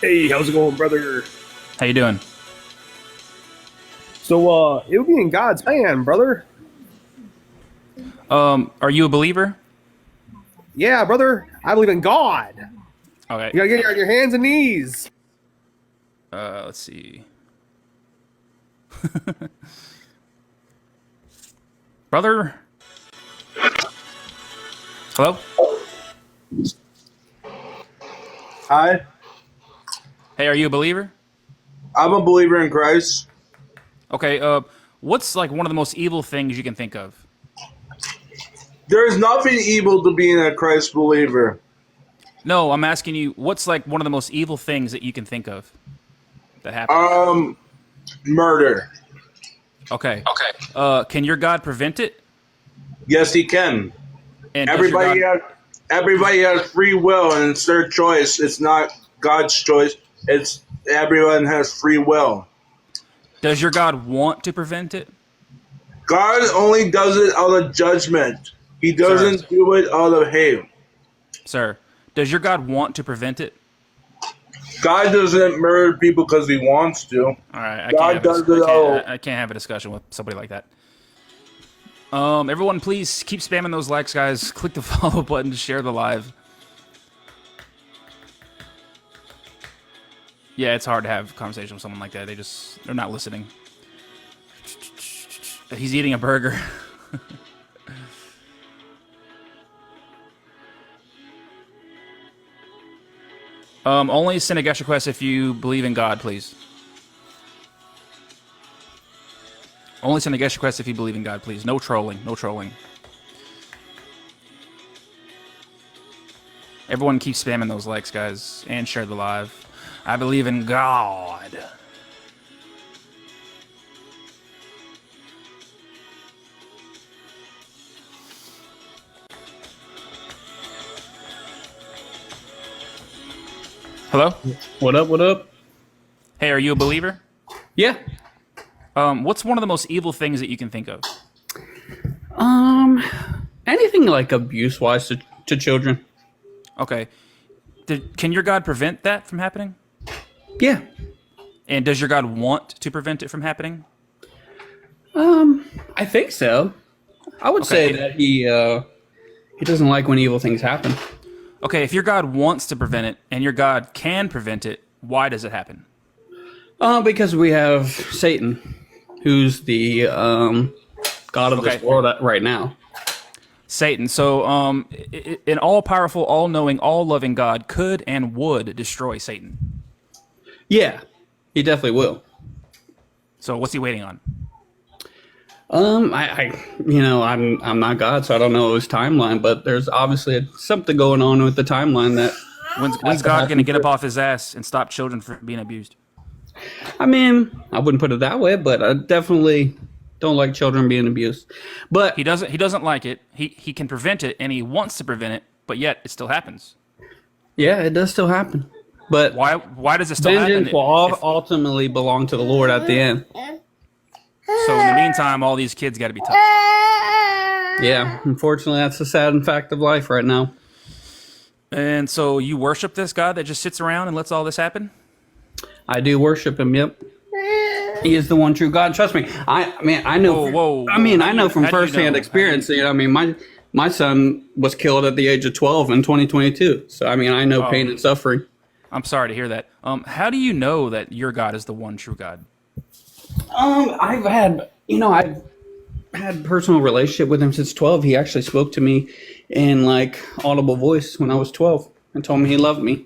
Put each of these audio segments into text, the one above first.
Hey, how's it going, brother? How you doing? So, it would be in God's plan, brother. Are you a believer? Yeah, brother. I believe in God. Okay. You gotta get on your hands and knees. Let's see. Brother? Hello? Hi, Hey, are you a believer? I'm a believer in Christ. Okay, what's like one of the most evil things you can think of? There is nothing evil to being a Christ believer. No, I'm asking you, what's like one of the most evil things that you can think of that happens? Um, Murder. Okay. Can your God prevent it? Yes, he can. And does your Everybody God has, everybody has free will, and it's their choice. It's not God's choice. It's everyone has free will. does your God want to prevent it? God only does it out of judgment. He Sir. doesn't do it out of hate. Sir, does your God want to prevent it? God doesn't murder people because he wants to. All right, God does it out. I can't have a discussion with somebody like that. Everyone, please keep spamming those likes, guys. Click the follow button to share the live. Yeah, it's hard to have a conversation with someone like that. They're not listening. He's eating a burger. Only send a guest request if you believe in God, please. Only send a guest request if you believe in God, please. No trolling. No trolling. Everyone keep spamming those likes, guys, and share the live. I believe in God. Hello? What up? What up? Hey, are you a believer? Yeah. What's one of the most evil things that you can think of? Um, Anything like abuse wise to children. Okay. Can your God prevent that from happening? Yeah. And does your God want to prevent it from happening? I think so. I would Okay. say that he doesn't like when evil things happen. Okay, if your God wants to prevent it and your God can prevent it, why does it happen? Because we have Satan, who's the god of this Okay. world right now. Satan. So, an all-powerful, all-knowing, all-loving God could and would destroy Satan. Yeah, he definitely will. So, what's he waiting on? I'm not God, so I don't know his timeline, but there's obviously something going on with the timeline that. When's God going to get up off his ass and stop children from being abused? I mean, I wouldn't put it that way, but I definitely don't like children being abused. But He doesn't like it. He can prevent it, and he wants to prevent it, but yet it still happens. yeah, it does still happen. But Why does it still happen? vengeance will ultimately belong to the Lord at the end. So in the meantime, all these kids got to be touched. Yeah, unfortunately, that's the sad fact of life right now. And so you worship this God that just sits around and lets all this happen? I do worship him. Yep, he is the one true God. Trust me. I know. Whoa. I know from How do you firsthand know? experience. I mean, my son was killed at the age of 12 in 2022. So I mean, I know pain and suffering. I'm sorry to hear that. How do you know that your God is the one true God? I've had personal relationship with him since 12. He actually spoke to me in like audible voice when I was 12 and told me he loved me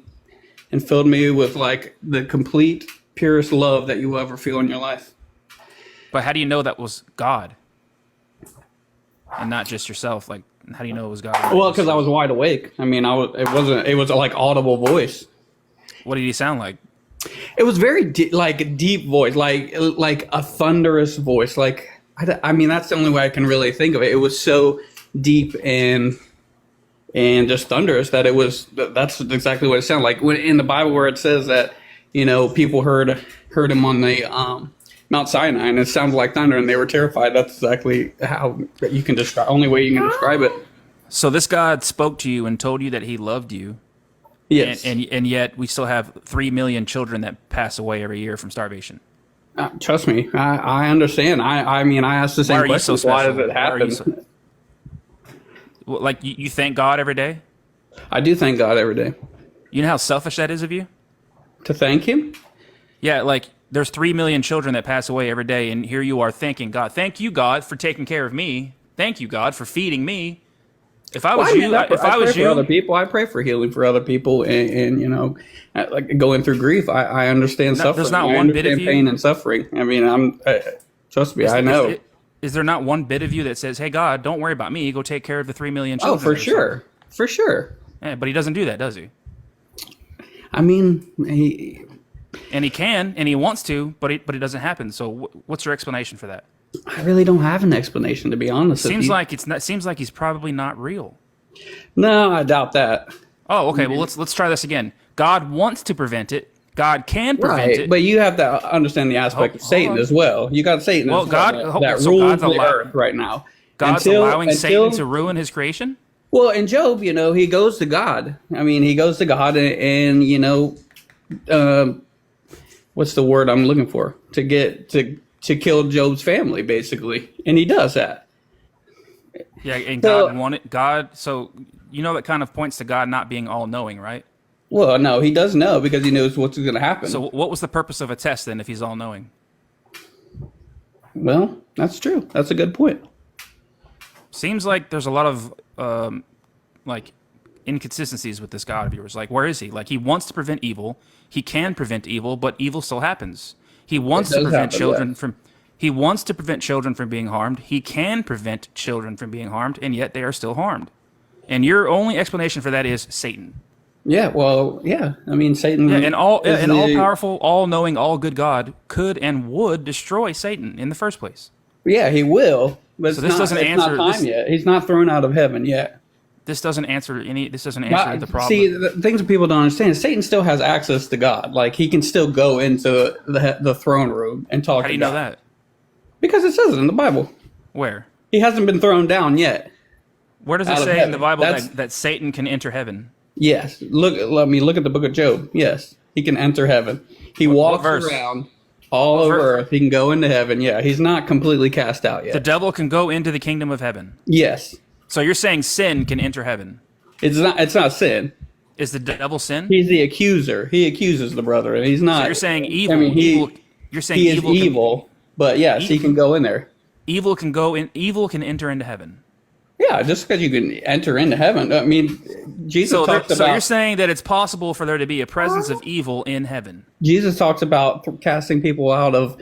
and filled me with like the complete purest love that you will ever feel in your life. But how do you know that was God and not just yourself? Like, how do you know it was God? Well, because I was wide awake. I mean, it was like audible voice. What did he sound like? It was very deep voice, like a thunderous voice. Like I mean, that's the only way I can really think of it. It was so deep and just thunderous that that's exactly what it sounded like. When in the Bible where it says that people heard him on the Mount Sinai and it sounded like thunder and they were terrified. That's exactly how you can describe. Only way you can describe it. So this God spoke to you and told you that he loved you, Yes. and yet we still have 3 million children that pass away every year from starvation. Trust me, I understand. I mean, I asked the same Why are you question. so Why special? does it Why are you happen? Well, like you thank God every day? I do thank God every day. You know how selfish that is of you? To thank Him? Yeah, like there's 3 million children that pass away every day, and here you are thanking God. Thank you, God, for taking care of me. Thank you, God, for feeding me. If I was Well, I you, mean, if I pray was for other you, people. I pray for healing for other people, and like going through grief. I understand suffering. there's not I one bit of understand you. pain and suffering. I mean, trust me, I know. Is there not one bit of you that says, "Hey, God, don't worry about me. Go take care of the 3 million Oh, children"? for that are suffering? sure, for sure. Yeah, but he doesn't do that, does he? I mean, And he can, and he wants to, but it doesn't happen. So, what's your explanation for that? I really don't have an explanation, to be honest. Seems like it's not. Seems like he's probably not real. No, I doubt that. Oh, okay. Well, let's try this again. God wants to prevent it. God can prevent it. But you have to understand the aspect of Hold Satan on. as well. You got Satan Well, as well, God- that so rules God's the earth right now. God's allowing Satan to ruin his creation. Well, in Job, he goes to God. I mean, he goes to God, and what's the word I'm looking for? To get to kill Job's family, basically, and he does that. Yeah, and So- God wanted God. So that kind of points to God not being all knowing, right? Well, no, he does know because he knows what's going to happen. So, what was the purpose of a test then, if he's all knowing? Well, that's true. That's a good point. Seems like there's a lot of like inconsistencies with this God of yours. Like, where is he? Like, he wants to prevent evil. He can prevent evil, but evil still happens. He wants It to does prevent happen, children yeah. from. He wants to prevent children from being harmed. He can prevent children from being harmed, and yet they are still harmed. And your only explanation for that is Satan. Yeah, well, yeah. I mean, Satan. Yeah, and all is all the- powerful, all knowing, all good God could and would destroy Satan in the first place. Yeah, he will. But So this doesn't it's answer- not time this- yet. He's not thrown out of heaven yet. This doesn't answer the problem. See, the things that people don't understand is Satan still has access to God. Like, he can still go into the throne room and talk How do to you God. know that? Because it says it in the Bible. Where? He hasn't been thrown down yet. Where does it Out of say in heaven. the Bible That's- that Satan can enter heaven? Yes. Look at the book of Job. Yes. He can enter heaven. He What walks verse? around all What over verse? earth. He can go into heaven. Yeah. He's not completely cast out yet. The devil can go into the kingdom of heaven. Yes. So you're saying sin can enter heaven? It's not sin. Is the devil sin? He's the accuser. He accuses the brother, and he's not. So you're saying evil. I mean, You're saying he is evil. evil, but yes, he can go in there. Evil can go in. Evil can enter into heaven. Yeah, just because you can enter into heaven. I mean, Jesus So, talks so about you're saying that it's possible for there to be a presence of evil in heaven. Jesus talks about casting people out of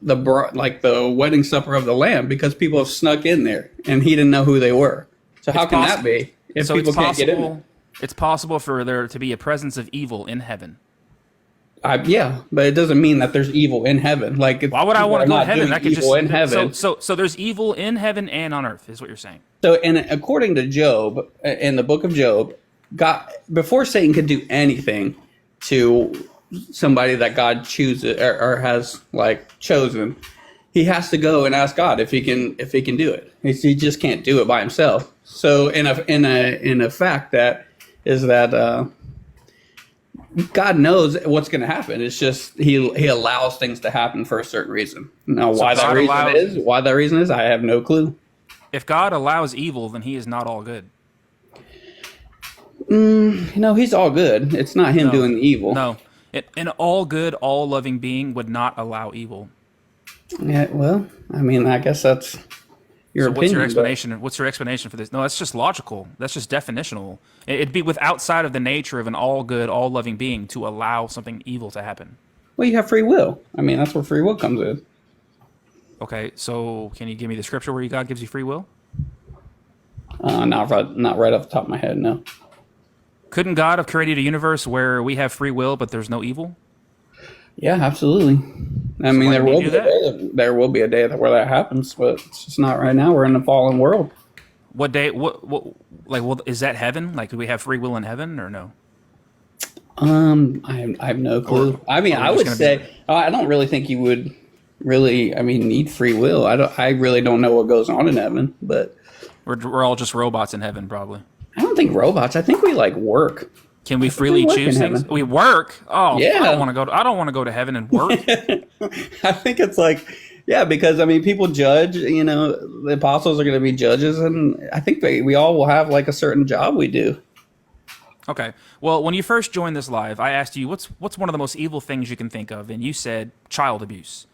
the wedding supper of the Lamb because people have snuck in there and he didn't know who they were. So how can that be if So people it's can't get in there? possible. It's possible for there to be a presence of evil in heaven. Yeah, but it doesn't mean that there's evil in heaven. Like, Why would I want to go to heaven? I could evil just in heaven. So there's evil in heaven and on earth, is what you're saying. So, and according to Job, in the book of Job, God, before Satan could do anything to somebody that God chooses or has chosen, he has to go and ask God if he can do it. He just can't do it by himself. So, in a fact that is that God knows what's going to happen. It's just he allows things to happen for a certain reason. Now, why that reason is, I have no clue. If God allows evil, then he is not all good. He's all good. It's not him doing the evil. No. An all good, all loving being would not allow evil. Yeah, well, I mean, I guess that's your So opinion. what's your explanation? What's your explanation for this? No, that's just logical. That's just definitional. It'd be outside of the nature of an all good, all loving being to allow something evil to happen. Well, you have free will. I mean, that's where free will comes in. Okay, so can you give me the scripture where God gives you free will? Not right off the top of my head, no. Couldn't God have created a universe where we have free will, but there's no evil? Yeah, absolutely. I mean, why there did he will do be a that? day there will be a day where that happens, but it's just not right now. We're in a fallen world. What day? Well, is that heaven? Like, do we have free will in heaven or no? I have no clue. I mean, I would say I don't really think you would really. I mean, need free will. I really don't know what goes on in heaven, but We're all just robots in heaven, probably. I don't think robots. I think we work. Can we freely work in choose things? heaven. We work. Oh, Yeah. I don't want to go to heaven and work. I think it's like, yeah, because I mean, people judge. You know, the apostles are going to be judges, and I think we all will have like a certain job we do. Okay. Well, when you first joined this live, I asked you what's one of the most evil things you can think of, and you said child abuse.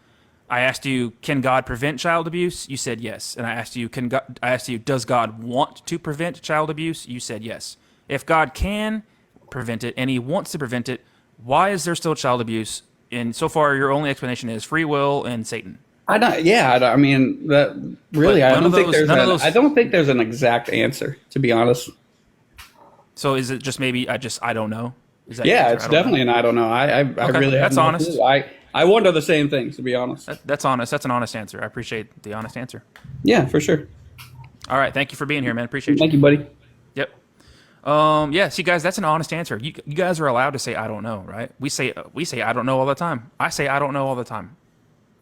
I asked you, can God prevent child abuse? You said yes. And I asked you, does God want to prevent child abuse? You said yes. If God can prevent it and he wants to prevent it, why is there still child abuse? And so far, your only explanation is free will and Satan. I mean, that really, But I don't think there's an exact answer, to be honest. So is it just maybe I don't know? Is that your Yeah, answer? it's I don't know. definitely an I don't know. I really have that's no honest. clue. I wonder the same things, to be honest. That's honest. That's an honest answer. I appreciate the honest answer. Yeah, for sure. All right, thank you for being here, man. Appreciate you. Thank you, buddy. Yep. Yeah. See, guys, that's an honest answer. You guys are allowed to say I don't know, right? We say I don't know all the time. I say I don't know all the time.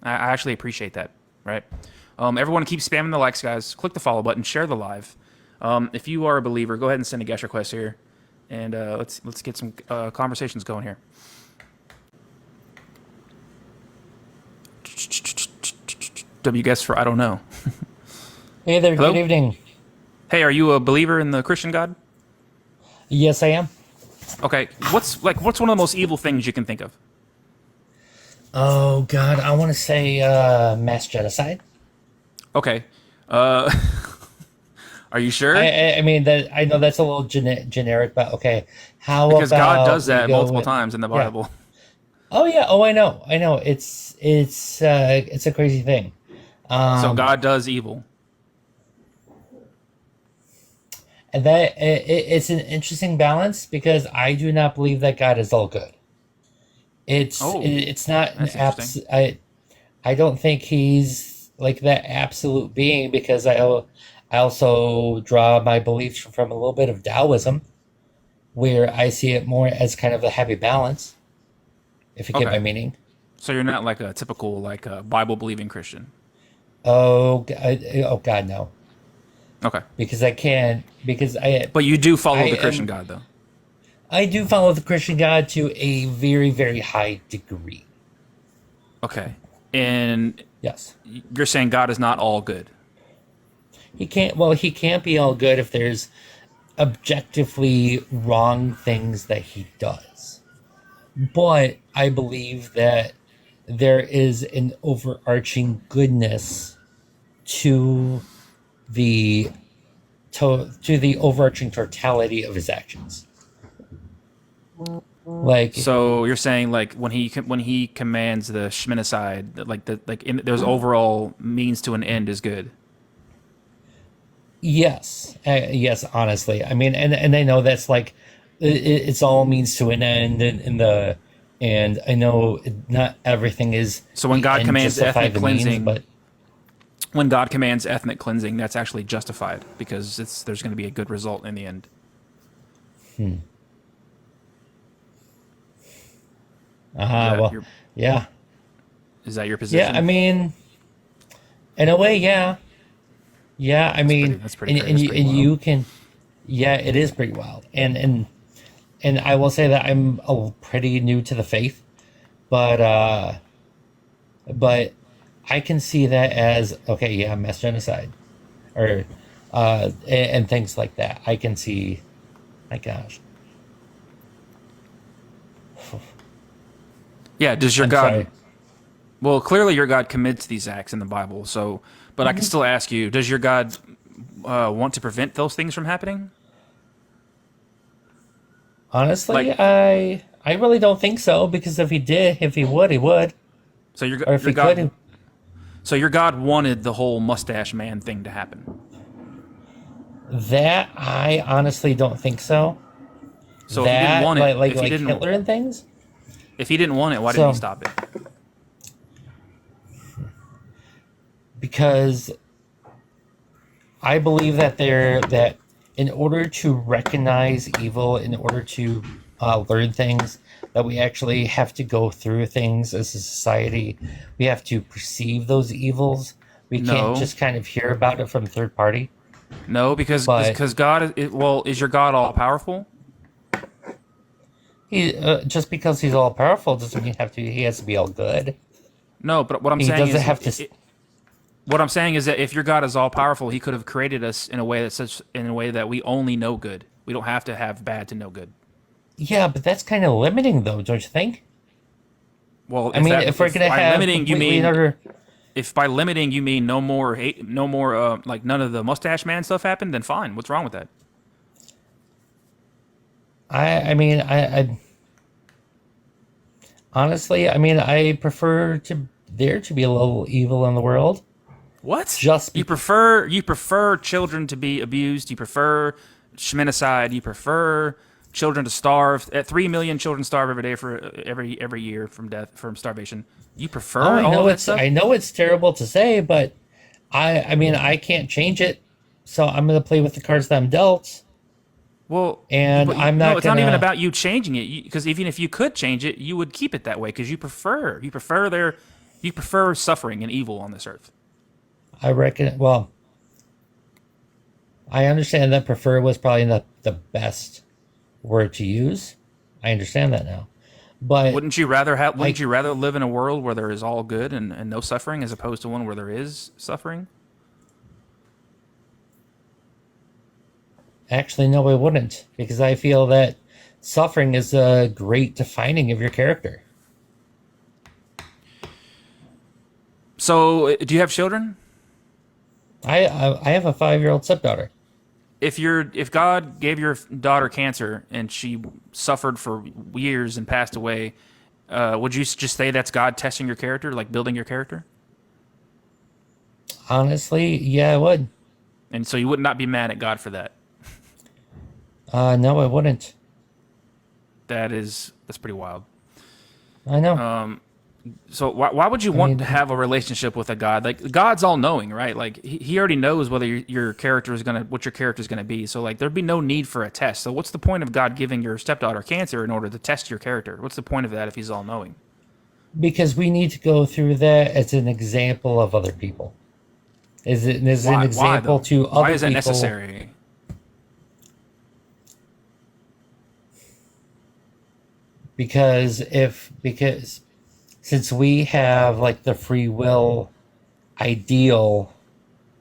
I actually appreciate that, right? Everyone keep spamming the likes, guys. Click the follow button. Share the live. If you are a believer, go ahead and send a guest request here, and let's get some conversations going here. W guess for I don't know. Hey there, Hello? good evening. Hey, are you a believer in the Christian God? Yes, I am. Okay, what's one of the most evil things you can think of? Oh God, I want to say mass genocide. Okay, are you sure? I mean that I know that's a little generic, but okay. How Because about God does we that go multiple with- times in the yeah. Bible. Oh yeah. Oh, I know. It's a crazy thing. So God does evil. And that it's an interesting balance because I do not believe that God is all good. It's not an that's interesting. I don't think he's like that absolute being because I also draw my beliefs from a little bit of Taoism, where I see it more as kind of a happy balance. If you get Okay. my meaning. So you're not like a typical Bible believing Christian. Oh God, no. Okay, Because I can't. Because but you do follow I the Christian am- God, though. I do follow the Christian God to a very, very high degree. Okay, and Yes. you're saying God is not all good. He can't. Well, he can't be all good if there's objectively wrong things that he does. But I believe that there is an overarching goodness to the to the overarching totality of his actions. Like So you're saying when he commands the Shminicide, there's overall means to an end is good. yes, yes. Honestly, I mean, and I know that's like it's all means to an end, and I know not everything is. So when the God end commands justify ethnic the means, cleansing, but when God commands ethnic cleansing, that's actually justified because there's going to be a good result in the end. well, your- yeah, Is that your position? yeah. I mean, in a way, yeah, yeah. I mean, that's pretty and, crazy. and, That's you, pretty and wild. you can, yeah, it is pretty wild, and I will say that I'm pretty new to the faith, but I can see that as okay, yeah, mass genocide, or and things like that. I can see, my gosh, Yeah. Does your I'm God? sorry. Well, clearly your God commits these acts in the Bible. So, but I Mm-hmm. can still ask you: does your God want to prevent those things from happening? Honestly, Like- I really don't think so because if he would, he would, So your or if your he God, could. so your God wanted the whole mustache man thing to happen. That I honestly don't think so. So if he didn't want it, like if he didn't, Hitler and things. if he didn't want it, why didn't he So- stop it? Because I believe that in order to recognize evil, in order to learn things, that we actually have to go through things as a society. We have to perceive those evils. We No. can't just kind of hear about it from third party. No, because But- God is, well, is your God all powerful? He just because he's all powerful doesn't mean he has to be all good. No, but what I'm He saying doesn't is, have to. what I'm saying is that if your God is all powerful, He could have created us in a way that we only know good. We don't have to have bad to know good. Yeah, but that's kind of limiting, though, don't you think? Well, I mean, if we're gonna by have limiting you completely mean another, if by limiting you mean no more hate, no more like none of the Mustache Man stuff happened, then fine. What's wrong with that? I mean, I honestly, I mean, I prefer to there to be a little evil in the world. What? Just You be, prefer children to be abused. You prefer schminicide. You prefer children to starve. 3 million children starve every day for every year from starvation. You oh, prefer all of that stuff? I know it's terrible to say, but I mean, I can't change it, so I'm gonna play with the cards that I'm dealt, Well, and I'm no, not it's not even gonna. about you changing it. Because even if you could change it, you would keep it that way because you prefer suffering and evil on this earth. I reckon. Well, I understand that prefer was probably not the best word to use. I understand that now, but Wouldn't you rather have? Wouldn't like you rather live in a world where there is all good and no suffering, as opposed to one where there is suffering? actually, no, I wouldn't, because I feel that suffering is a great defining of your character. So, do you have children? I have a 5-year-old stepdaughter. If God gave your daughter cancer and she suffered for years and passed away, would you just say that's God testing your character, like building your character? Honestly, yeah, I would. And so you would not be mad at God for that. No, I wouldn't. That's pretty wild. I know. So why would you want mean, to have a relationship with a God? Like God's all knowing, right? Like he already knows whether your character is what your character is gonna be. So like there'd be no need for a test. So what's the point of God giving your stepdaughter cancer in order to test your character? What's the point of that if He's all knowing? because we need to go through that as an example of other people. Is an Why example though? to other Why is that people. necessary? Because since we have like the free will ideal,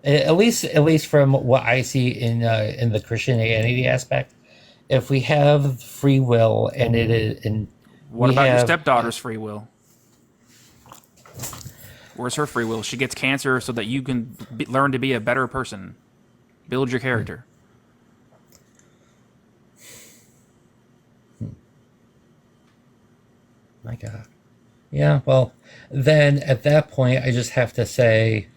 at least from what I see in the Christianity aspect, if we have free will and it is and What we about your have stepdaughter's free will? Where's her free will? She gets cancer so that you can learn to be a better person, build your character. my God. Yeah, well, then at that point, I just have to say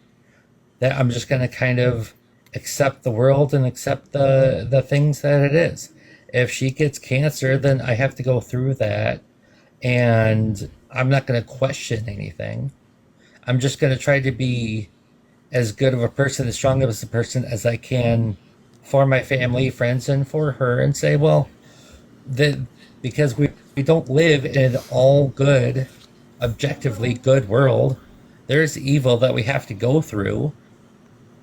that I'm just going to kind of accept the world and accept the things that it is. If she gets cancer, then I have to go through that, and I'm not going to question anything. I'm just going to try to be as good of a person, as strong of a person as I can for my family, friends, and for her, and say, well, that because we don't live in an all good, objectively good world, there's evil that we have to go through.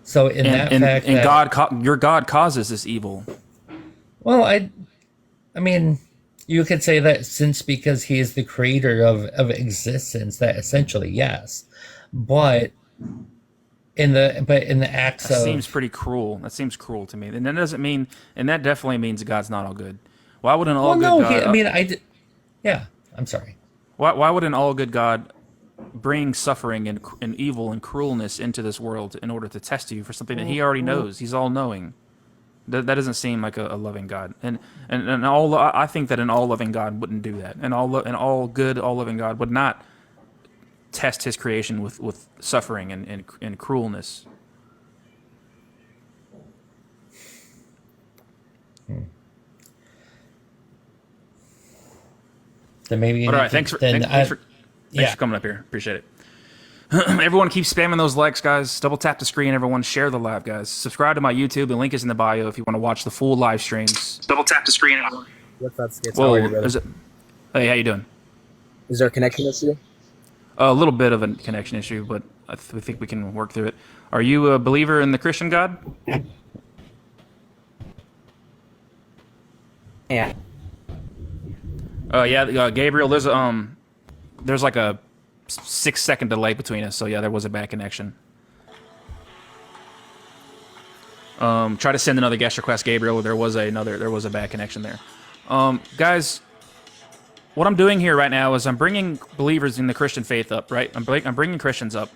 So in And that fact and that, your God causes this evil. well, I mean, you could say that since because he is the creator of existence, that essentially yes, but in the acts That seems of, pretty cruel. That seems cruel to me. And that doesn't mean, and that definitely means God's not all good. Why would an all well, good no, God? I mean, yeah, I'm sorry. Why would an all good God bring suffering and evil and cruelness into this world in order to test you for something that He already knows? He's all knowing. That doesn't seem like a loving God. And all I think that an all loving God wouldn't do that. An all good, all loving God would not test His creation with suffering and cruelness. Then maybe you All need right, to, then thanks yeah. for coming up here. Appreciate it. Everyone keep spamming those likes, guys. Double tap the screen. Everyone share the live, guys. Subscribe to my YouTube. The link is in the bio if you want to watch the full live streams. Double tap the screen. What's up, Skits? How are you, Whoa, brother? hey, how you doing? Is there a connection issue? A little bit of a connection issue, but we think we can work through it. Are you a believer in the Christian God? Yeah. Yeah, Gabriel. There's like a 6 second delay between us, so yeah, there was a bad connection. Try to send another guest request, Gabriel. There was a bad connection there. Guys, what I'm doing here right now is I'm bringing believers in the Christian faith up, right? I'm bringing Christians up,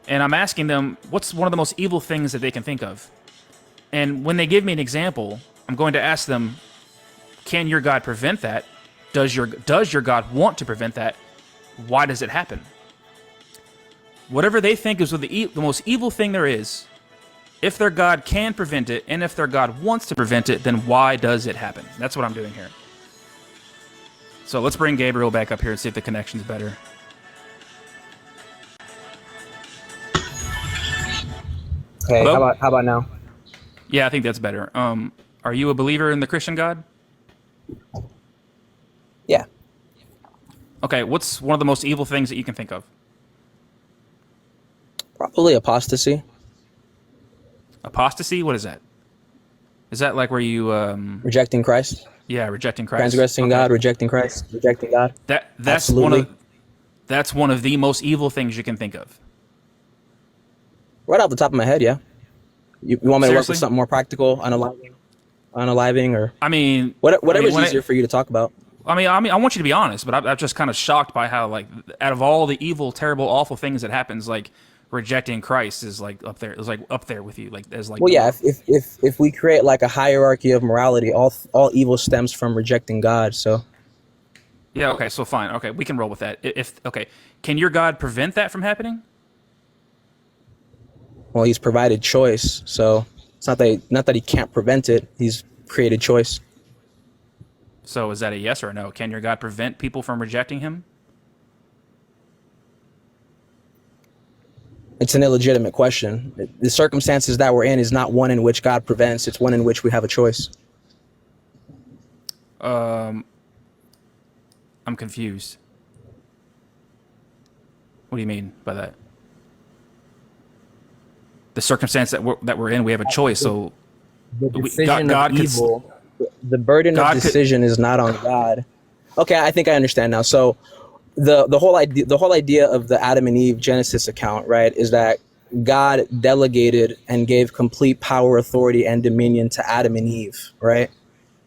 and I'm asking them what's one of the most evil things that they can think of. And when they give me an example, I'm going to ask them, can your God prevent that? Does your God want to prevent that? Why does it happen? Whatever they think is the most evil thing there is, if their God can prevent it, and if their God wants to prevent it, then why does it happen? That's what I'm doing here. So let's bring Gabriel back up here and see if the connection's better. Okay, Hello? how about now? Yeah, I think that's better. Are you a believer in the Christian God? Yeah. Okay, what's one of the most evil things that you can think of? Probably apostasy. Apostasy? What is that? Is that like where you Rejecting Christ. yeah, rejecting Christ? Transgressing Okay. God, rejecting Christ, rejecting God. That's Absolutely. that's one of the most evil things you can think of. Right off the top of my head, yeah. You want me to work Seriously? with something more practical, unaliving, or I mean, whatever's when easier for you to talk about? I want you to be honest, but I'm just kind of shocked by how, like, out of all the evil, terrible, awful things that happens, like rejecting Christ is like up there. It's like up there with you, like as like. Well, yeah. If we create like a hierarchy of morality, all evil stems from rejecting God. So Yeah. Okay. So fine. Okay, we can roll with that. Okay, can your God prevent that from happening? well, He's provided choice. So it's not that He can't prevent it. He's created choice. So is that a yes or a no? Can your God prevent people from rejecting Him? It's an illegitimate question. The circumstances that we're in is not one in which God prevents. It's one in which we have a choice. I'm confused. What do you mean by that? The circumstance that we're in, we have a choice. So The decision God of could- evil, the burden God of could- decision is not on God. Okay, I think I understand now. So the whole idea of the Adam and Eve Genesis account, right, is that God delegated and gave complete power, authority, and dominion to Adam and Eve, right?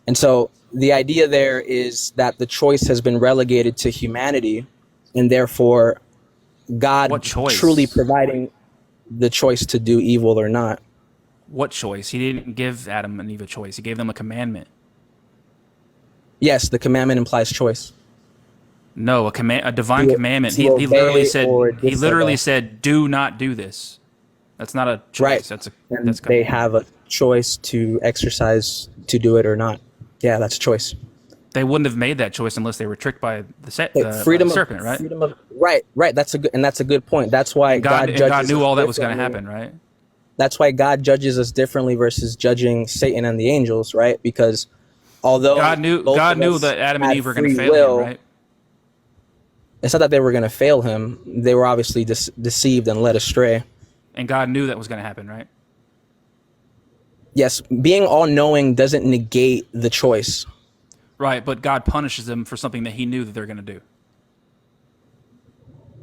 And so the idea there is that the choice has been relegated to humanity, and therefore God What choice? truly providing the choice to do evil or not. what choice? He didn't give Adam and Eve a choice. He gave them a commandment. Yes, the commandment implies choice. No, a divine To- commandment. to He literally obey said or he literally disobey. said, "Do not do this." That's not a choice. Right. That's And that's they have a choice to exercise to do it or not. Yeah, that's a choice. They wouldn't have made that choice unless they were tricked by the Freedom serpent, of, right? Freedom of, right. That's a good point. That's why God And judges God knew us all that was going to differently. happen, right? That's why God judges us differently versus judging Satan and the angels, right? Because although God knew both of us that Adam and had Eve were going to free fail will, him, right? It's not that they were going to fail him. They were obviously deceived and led astray. And God knew that was going to happen, right? Yes, being all-knowing doesn't negate the choice. Right, but God punishes them for something that He knew that they're going to do.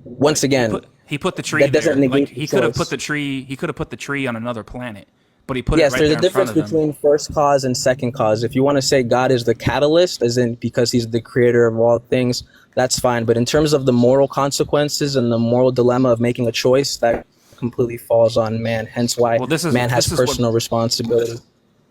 Once again, He put the tree that doesn't there. negate Like he the could have choice. put the tree. He could have put the tree on another planet, but He put yes, it right there's there a in front difference of them. between first cause and second cause. If you want to say God is the catalyst, as in because He's the creator of all things, that's fine. But in terms of the moral consequences and the moral dilemma of making a choice, that completely falls on man. Hence why Well, this is- man has this is what- personal responsibility.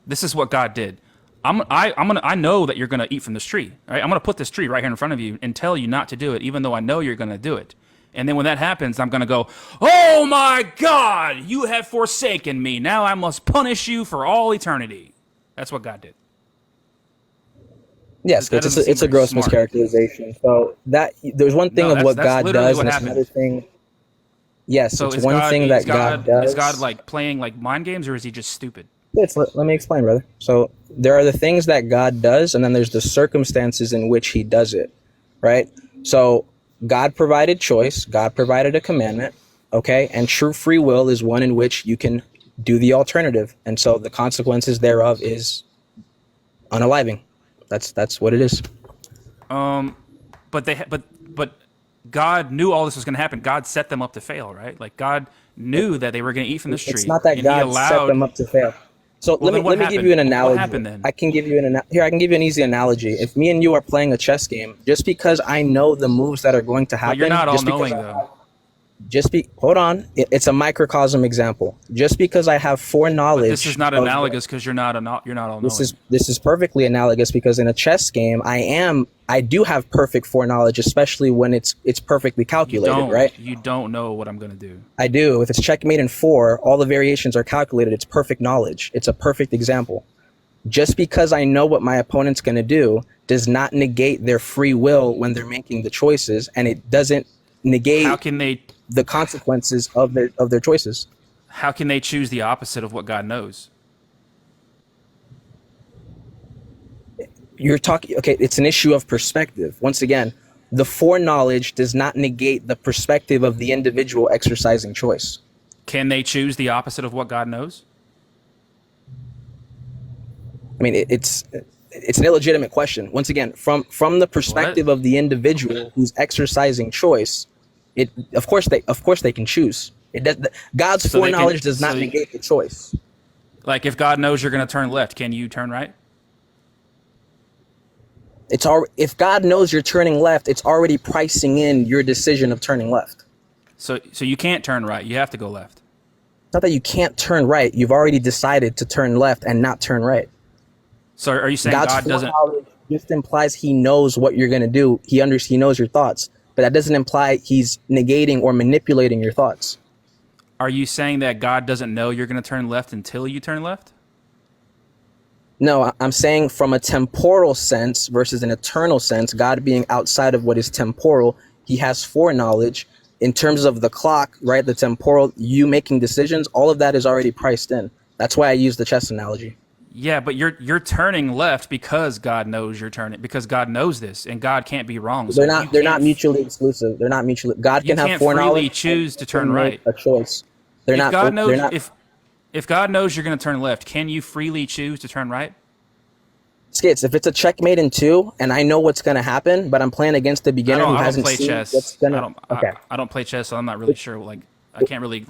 This is what God did. I know that you're gonna eat from this tree. Right? I'm gonna put this tree right here in front of you and tell you not to do it, even though I know you're gonna do it. And then when that happens, I'm gonna go, "Oh my God, you have forsaken me. Now I must punish you for all eternity." That's what God did. Yes, That it's doesn't a seem gross very smart. mischaracterization. So that there's one thing No, of what that's God literally does, what and it's happened. another thing. Yes, So it's is one God, thing that God does. is God like playing like mind games, or is He just stupid? Let me explain, brother. So there are the things that God does, and then there's the circumstances in which He does it, right? So God provided choice. God provided a commandment, okay? And true free will is one in which you can do the alternative. And so the consequences thereof is unaliving. That's what it is. But God knew all this was going to happen. God set them up to fail, right? Like God knew that they were going to eat from this tree. It's not that and he God set allowed. them up to fail. So Well, then what let me give happened? you an What analogy. happened then? I can give you here. I can give you an easy analogy. If me and you are playing a chess game, just because I know the moves that are going to happen, But you're not all just because knowing though. hold on, it's a microcosm example. Just because I have foreknowledge, But this is not of- analogous because you're not all knowing. this is perfectly analogous because in a chess game, I do have perfect foreknowledge, especially when it's perfectly calculated, right? You don't know what I'm going to do. I do. If it's checkmate in 4, all the variations are calculated. It's perfect knowledge. It's a perfect example. Just because I know what my opponent's going to do does not negate their free will when they're making the choices, and it doesn't negate How can they the consequences of their choices. How can they choose the opposite of what God knows? You're talking, okay, it's an issue of perspective. Once again, the foreknowledge does not negate the perspective of the individual exercising choice. Can they choose the opposite of what God knows? I mean, it's an illegitimate question. Once again, from the perspective of the individual who's exercising choice, of course they can choose. God's So foreknowledge does not negate the choice. Like if God knows you're going to turn left, can you turn right? If God knows you're turning left, it's already pricing in your decision of turning left. So you can't turn right. You have to go left. It's not that you can't turn right. You've already decided to turn left and not turn right. So are you saying God's God doesn't? foreknowledge just implies he knows what you're going to do. He knows your thoughts, but that doesn't imply he's negating or manipulating your thoughts. Are you saying that God doesn't know you're going to turn left until you turn left? No, I'm saying from a temporal sense versus an eternal sense, God being outside of what is temporal, he has foreknowledge. In terms of the clock, right, the temporal, you making decisions, all of that is already priced in. That's why I use the chess analogy. Yeah, but you're turning left because God knows you're turning, because God knows this, and God can't be wrong. So They're not mutually exclusive. They're not mutually. God can have foreknowledge. Freely choose to turn right. A choice. They're If not. God knows they're not, if God knows you're going to turn left, can you freely choose to turn right? Skits, if it's a checkmate in 2 and I know what's going to happen, but I'm playing against the beginner who I don't hasn't play seen chess. what's going to. Okay. I don't play chess, so I'm not really sure. Like, I can't really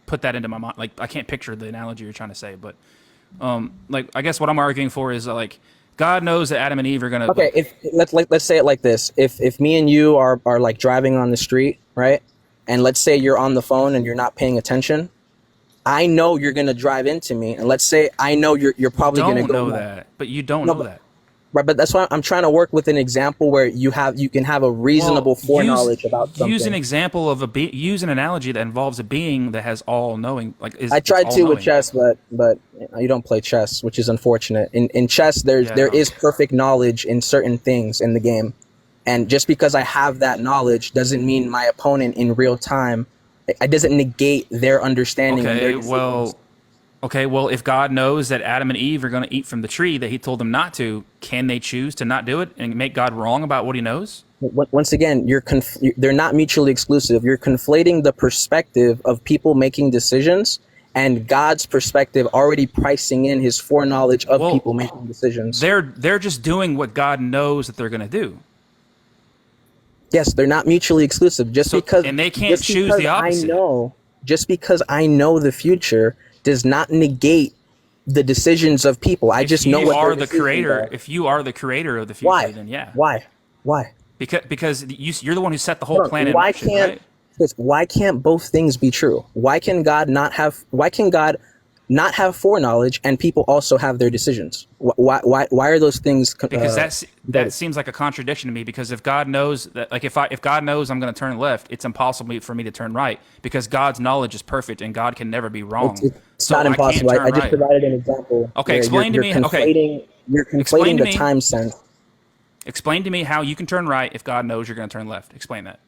put that into my mind. Like, I can't picture the analogy you're trying to say. But, like, I guess what I'm arguing for is like, God knows that Adam and Eve are gonna. Okay, let's say it like this: if me and you are like driving on the street, right, and let's say you're on the phone and you're not paying attention, I know you're gonna drive into me, and let's say I know you're probably gonna go. Don't know that, but you don't know that. Right, but that's why I'm trying to work with an example where you can have a reasonable foreknowledge about something. Use an example of use an analogy that involves a being that has all knowing. Like I tried to with chess, but you don't play chess, which is unfortunate. In chess, there is perfect knowledge in certain things in the game, and just because I have that knowledge doesn't mean my opponent in real time. It doesn't negate their understanding. Okay, well, if God knows that Adam and Eve are going to eat from the tree that he told them not to, can they choose to not do it and make God wrong about what he knows? Once again, they're not mutually exclusive. You're conflating the perspective of people making decisions and God's perspective already pricing in his foreknowledge of people making decisions. They're just doing what God knows that they're going to do. Yes, they're not mutually exclusive. And they can't choose the opposite. Just because I know the future does not negate the decisions of people. I just know what are the creator. If you are the creator of the future, then yeah. Why? Because you're the one who set the whole planet in motion, right? Why can't both things be true? Why can God not have foreknowledge and people also have their decisions? Why are those things? Because that seems like a contradiction to me. Because if God knows that, like if God knows I'm going to turn left, it's impossible for me to turn right because God's knowledge is perfect and God can never be wrong. It's not impossible. I just provided an example. Okay, explain to me. You're conflating the time sense. Explain to me how you can turn right if God knows you're going to turn left. Explain that.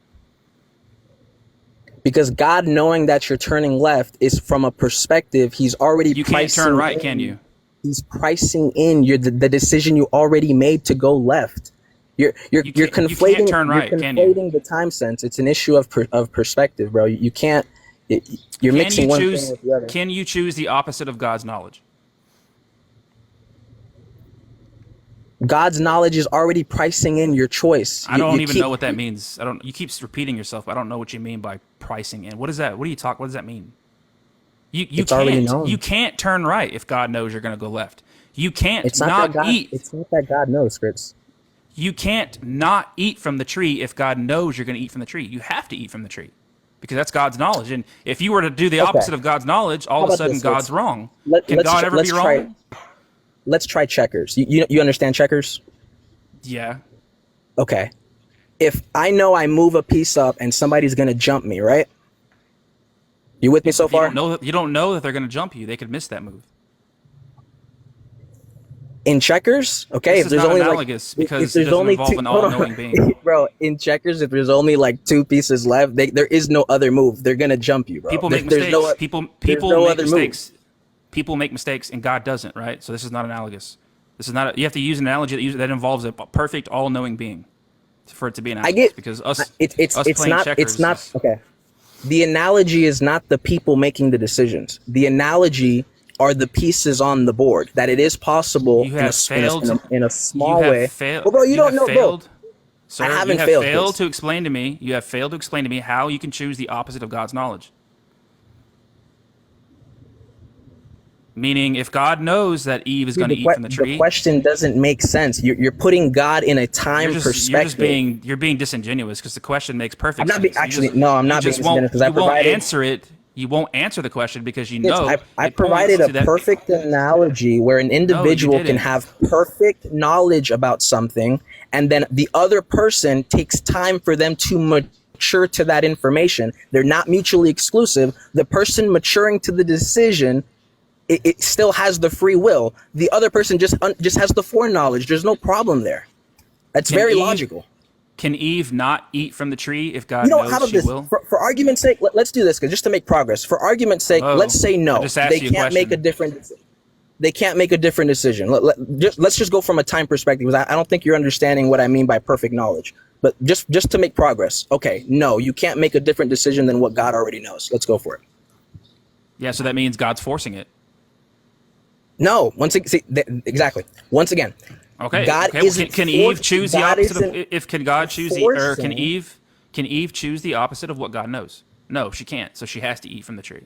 Because God knowing that you're turning left is from a perspective he's already You can't turn right, can you? He's pricing in the decision you already made to go left. You're conflating. You can't turn right, you're conflating the time sense. It's an issue of perspective, bro. You can't. You're mixing one thing with the other. Can you choose the opposite of God's knowledge? God's knowledge is already pricing in your choice. I don't even know what that means. I don't. You keep repeating yourself. But I don't know what you mean by pricing in. What is that? What do you talk? What does that mean? It's already known. You can't turn right if God knows you're going to go left. You can't It's not not that God. eat. It's not that God knows, Fritz. You can't not eat from the tree if God knows you're going to eat from the tree. You have to eat from the tree because that's God's knowledge. And if you were to do the opposite of God's knowledge, all of a sudden God's wrong. Can God ever be wrong? Let's try checkers. You understand checkers? Yeah. Okay. If I know I move a piece up and somebody's gonna jump me, right? You with me so far? You don't know that they're going to jump you. They could miss that move. In checkers, okay, This if there's is not only analogous like because if there's it doesn't only involve an hold on. all-knowing being. Bro, in checkers, if there's only like 2 pieces left, there is no other move. They're gonna jump you, bro. People make There's mistakes. no- People there's no make other mistakes. People make mistakes, and God doesn't. Right. So this is not analogous. This is not. You have to use an analogy that involves a perfect, all-knowing being for it to be analogous. I get because us it's playing not checkers it's not is- okay. The analogy is not the people making the decisions. The analogy are the pieces on the board. That it is possible You have failed in a small you have way. failed. Well, bro, you don't have know, failed, bro. Sir, I haven't you have failed, failed Chris. to explain to me. You have failed to explain to me how you can choose the opposite of God's knowledge. Meaning, if God knows that Eve is going to eat from the tree, The question doesn't make sense. You're putting God in a time perspective. you're being disingenuous because the question makes perfect I'm not sense. being, actually, no, I'm not being disingenuous because I You won't provided. answer it. You won't answer the question because you Yes, know I it provided points a to that- perfect analogy where an individual can didn't. have perfect knowledge about something, and then the other person takes time for them to mature to that information. They're not mutually exclusive. The person maturing to the decision, it still has the free will. The other person just has the foreknowledge. There's no problem there. That's very logical. Can Eve not eat from the tree if God You know, knows how about she this? will? For argument's sake, let's do this, 'cause just to make progress. For argument's sake, Whoa. let's say no. I just asked They you a can't make a question. different. They can't make a different decision. Let's just go from a time perspective, because I don't think you're understanding what I mean by perfect knowledge. But just to make progress, okay, no, you can't make a different decision than what God already knows. Let's go for it. Yeah, so that means God's forcing it. No, exactly. Once again, Okay. God okay. Well, isn't can Eve forced- choose the God opposite of isn't if can God choose the or forcing- can Eve choose the opposite of what God knows? No, she can't. So she has to eat from the tree.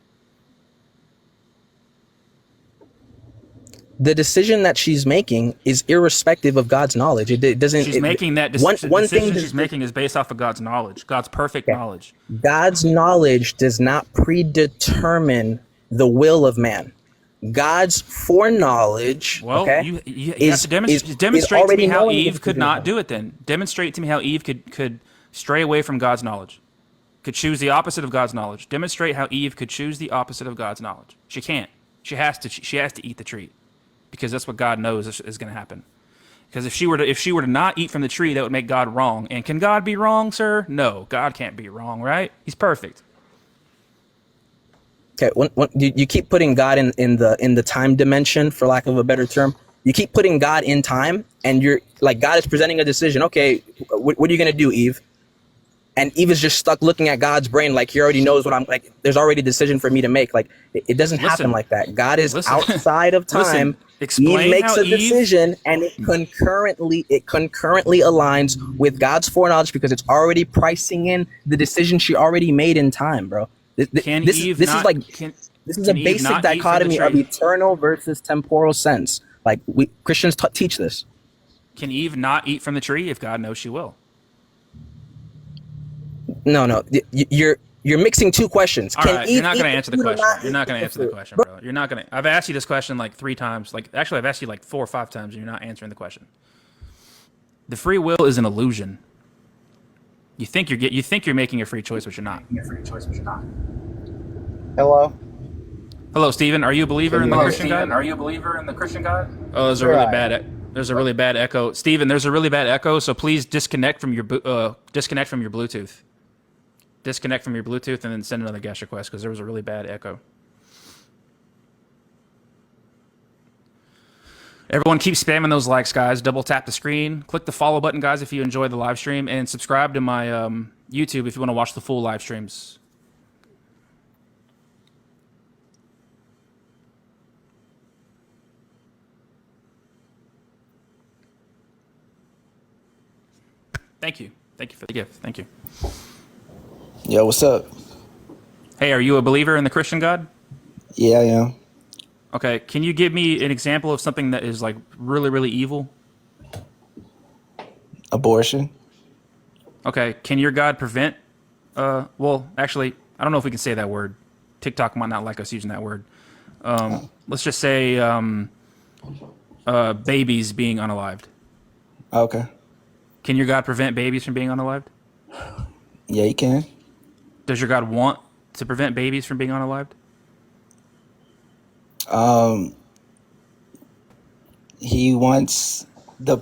The decision that she's making is irrespective of God's knowledge. It doesn't. She's making that one decision thing. she's making is based off of God's knowledge, God's perfect knowledge. God's knowledge does not predetermine the will of man. God's foreknowledge, Well, okay, you have is- to demonstrate is to me already how knowing the Eve could decision. not do it then. Demonstrate to me how Eve could stray away from God's knowledge. Could choose the opposite of God's knowledge. Demonstrate how Eve could choose the opposite of God's knowledge. She can't. She has to eat the tree because that's what God knows is going to happen. Because if she were to not eat from the tree, that would make God wrong. And can God be wrong, sir? No, God can't be wrong, right? He's perfect. Okay, you keep putting God in the time dimension, for lack of a better term. You keep putting God in time, and you're like, God is presenting a decision. Okay, what are you gonna do, Eve? And Eve is just stuck looking at God's brain, like he already knows what I'm like. There's already a decision for me to make. Like it doesn't happen like that. God is outside of time. Explain Eve makes how a decision, and it concurrently aligns with God's foreknowledge because it's already pricing in the decision she already made in time, bro. This is a basic dichotomy of eternal versus temporal sense. Like Christians teach this. Can Eve not eat from the tree if God knows she will? No, you're mixing two questions. All right, you're not going to answer the question. You're You're not going to answer the question, bro. You're not going to. I've asked you this question like 3 times. Like actually, I've asked you like 4 or 5 times, and you're not answering the question. The free will is an illusion. You think you're making a free choice, but you're not. Hello. Hello, Stephen. Are you a believer in the Christian God? Are you a believer in the Christian God? Oh, there's a really bad. There's a really bad echo, Stephen. There's a really bad echo. So please disconnect from your Bluetooth. Disconnect from your Bluetooth, and then send another guest request because there was a really bad echo. Everyone keep spamming those likes, guys. Double tap the screen. Click the follow button, guys, if you enjoy the live stream. And subscribe to my YouTube if you want to watch the full live streams. Thank you. Thank you for the gift. Thank you. Yo, what's up? Hey, are you a believer in the Christian God? Yeah, I am. Okay, can you give me an example of something that is like really, really evil? Abortion. Okay, can your God prevent? Well, actually, I don't know if we can say that word. TikTok might not like us using that word. Let's just say babies being unalived. Okay. Can your God prevent babies from being unalived? Yeah, you can. Does your God want to prevent babies from being unalived? He wants the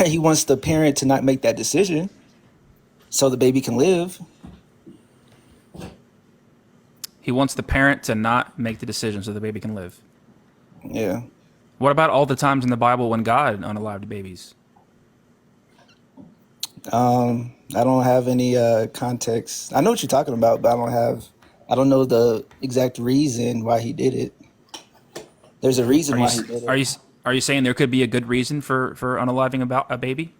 he wants the parent to not make that decision so the baby can live. He wants the parent to not make the decision so the baby can live. Yeah. What about all the times in the Bible when God unalived babies? I don't have any context. I know what you're talking about, but I don't know the exact reason why he did it. There's a reason Are you why he did are it. you are you saying there could be a good reason for unaliving about a baby?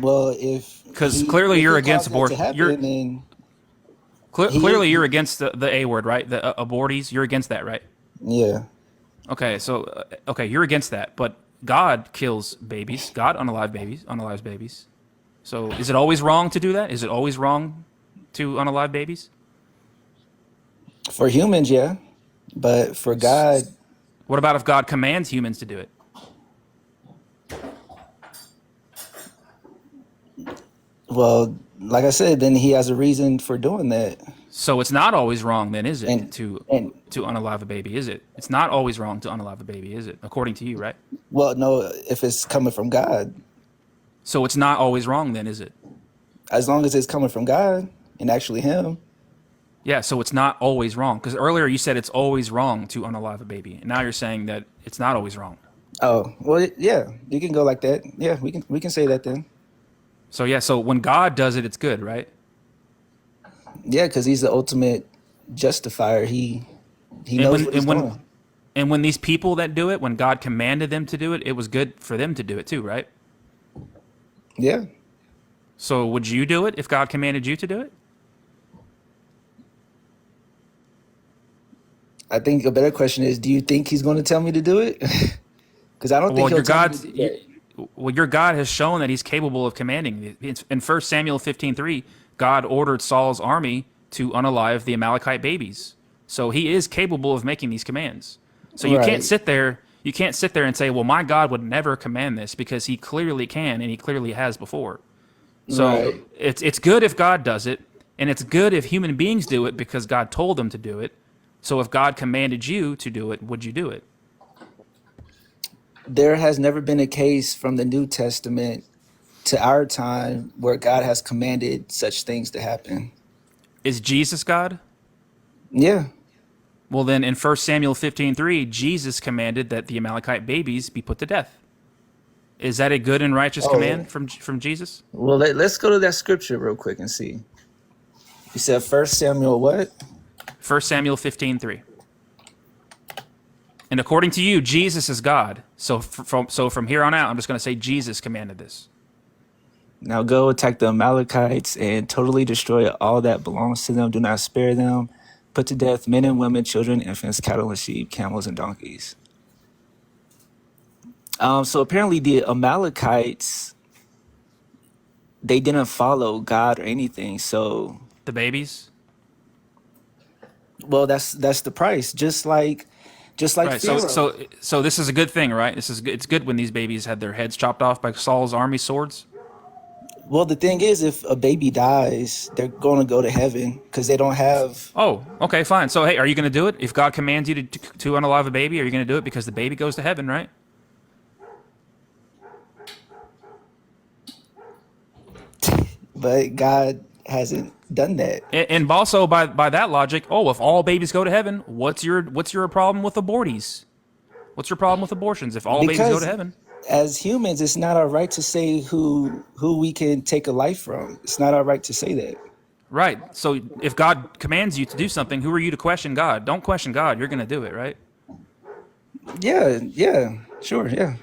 Well, if Because clearly if you're he against caused that to abortion. happen, then Clearly you're he against the A word, right? The abortees. You're against that, right? yeah. Okay, so okay, you're against that, but God kills babies. God unalives babies. So is it always wrong to do that? Is it always wrong to unalive babies? For humans, yeah. But for God, What about if God commands humans to do it? well, like I said, then he has a reason for doing that. So it's not always wrong, then, is it, And and to unalive a baby? Is it? It's not always wrong to unalive a baby, is it? According to you, right? well, no, if it's coming from God, So it's not always wrong, then, is it? as long as it's coming from God and actually him. Yeah. So it's not always wrong because earlier you said it's always wrong to unalive a baby, and now you're saying that it's not always wrong. Oh, well, yeah, you can go like that. Yeah, we can say that then. So yeah. So when God does it, it's good, right? Yeah, because he's the ultimate justifier. He And knows when what he's doing. these people that do it, when God commanded them to do it, it was good for them to do it too, right? Yeah, So would you do it if God commanded you to do it? I think a better question is, do you think he's going to tell me to do it? Because I don't think Well, he'll your tell me God, to do that. your God has shown that He's capable of commanding. In 1 Samuel 15:3, God ordered Saul's army to unalive the Amalekite babies. So He is capable of making these commands. So you can't Right, sit there. You can't sit there and say, "Well, my God would never command this," because He clearly can and He clearly has before. So right. it's good if God does it, and it's good if human beings do it because God told them to do it. So if God commanded you to do it, would you do it? There has never been a case from the New Testament to our time where God has commanded such things to happen. Is Jesus God? Yeah, Well, then in 1 Samuel 15:3, Jesus commanded that the Amalekite babies be put to death. Is that a good and righteous oh, command from Jesus? well, let's go to that scripture real quick and see. You said First Samuel what? 1 Samuel 15:3. And according to you, Jesus is God. So from here on out, I'm just going to say Jesus commanded this. Now go attack the Amalekites and totally destroy all that belongs to them. Do not spare them. Put to death men and women, children, infants, cattle and sheep, camels and donkeys. So apparently the Amalekites, they didn't follow God or anything. So, The babies? well, that's the price. Just like Right. So Pharaoh. so this is a good thing, right? This is good. It's good when these babies had their heads chopped off by Saul's army swords. Well, the thing is, if a baby dies, they're going to go to heaven because they don't have. Oh, okay, fine. So hey, are you going to do it? If God commands you to unalive a baby, are you going to do it because the baby goes to heaven, right? But God hasn't done that And also by that logic, oh, if all babies go to heaven, what's your problem with abortees? What's your problem with abortions if all babies go to because heaven? as humans, it's not our right to say who we can take a life from. It's not our right to say that. Right. So if God commands you to do something, who are you to question God? Don't question God. You're going to do it, right? Yeah, sure, yeah.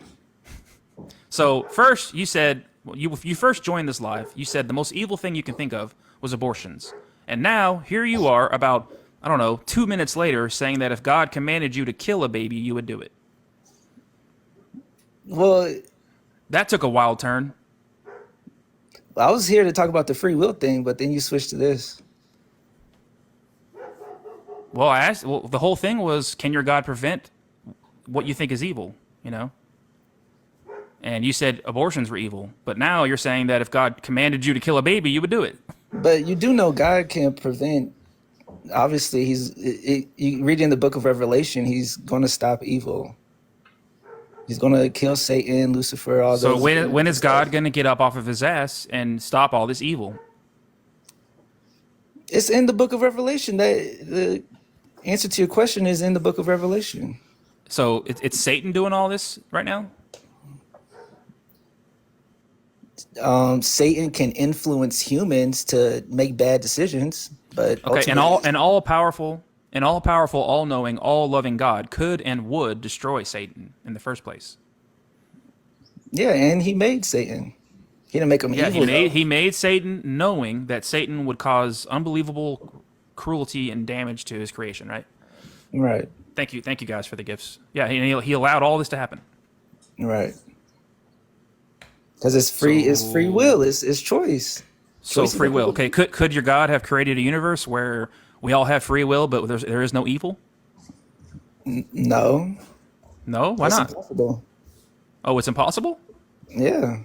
So first, you said you first joined this live. You said the most evil thing you can think of was abortions, and now here you are, about I don't know, 2 minutes later, saying that if God commanded you to kill a baby, you would do it. Well, That took a wild turn. I was here to talk about the free will thing, but then you switched to this. Well, I asked. Well, the whole thing was, can your God prevent what you think is evil? You know, and you said abortions were evil, but now you're saying that if God commanded you to kill a baby, you would do it. But you do know God can prevent. Obviously, you read in the book of Revelation, he's going to stop evil. He's going to kill Satan, Lucifer, all So those. when is God going to get up off of his ass and stop all this evil? It's in the book of Revelation. That the answer to your question is in the book of Revelation. So it's Satan doing all this right now? Satan can influence humans to make bad decisions, but Okay, and ultimately, all powerful, all knowing, all loving God could and would destroy Satan in the first place. yeah, and he made Satan. He didn't make him Yeah, evil. he made Satan knowing that Satan would cause unbelievable cruelty and damage to his creation, right? Right, Thank you guys for the gifts. Yeah, he allowed all this to happen. right. Because it's free. It's free will. It's choice. So Choice is free will. ability. Okay, could your God have created a universe where we all have free will, but there is no evil? No, No, why that's not? impossible. Oh, it's impossible? Yeah,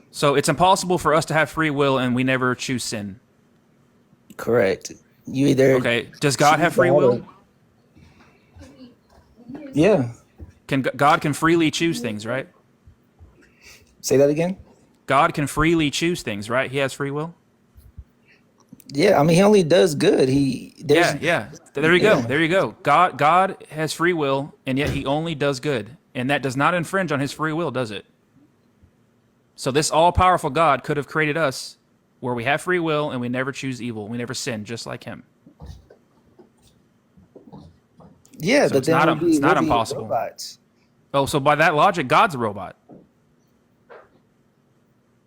So it's impossible for us to have free will and we never choose sin. correct. You either Okay, does God have choose free that will? or- Yeah. God can freely choose things, right? Say that again. God can freely choose things, right? He has free will. Yeah, I mean he only does good. Yeah. There you go. Yeah. There you go. God has free will, and yet he only does good, and that does not infringe on his free will, does it? So this all-powerful God could have created us where we have free will and we never choose evil. We never sin, just like him. Yeah, So but it's then not we'll be impossible. robots. Oh, so by that logic, God's a robot.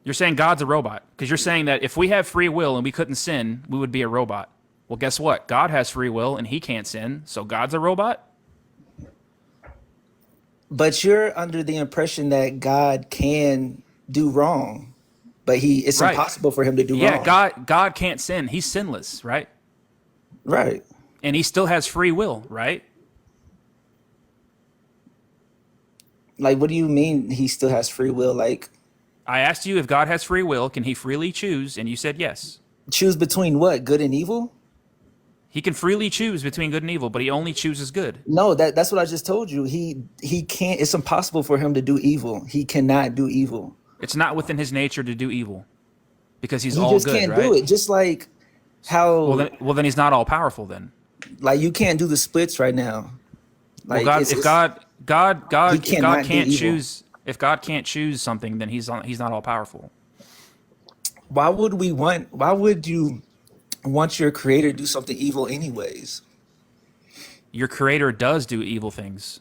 You're saying God's a robot because you're saying that if we have free will and we couldn't sin, we would be a robot. Well, guess what? God has free will and he can't sin, so God's a robot? But you're under the impression that God can do wrong, but it's Right. impossible for him to do Yeah, wrong. God can't sin. He's sinless, right? Right. And he still has free will, right? Like, what do you mean he still has free will? Like, I asked you if God has free will, can he freely choose? And you said yes. choose between what? Good and evil? He can freely choose between good and evil, but he only chooses good. No, that's what I just told you. He can't. It's impossible for him to do evil. He cannot do evil. It's not within his nature to do evil because he's He all just good, can't right? do it. Just like how, Well, then he's not all powerful then. like you can't do the splits right now. Like, Well, it's- if it's- God He cannot do can't evil. choose, if God can't choose something, then he's not all powerful. why would you want your creator to do something evil anyways? Your creator does do evil things.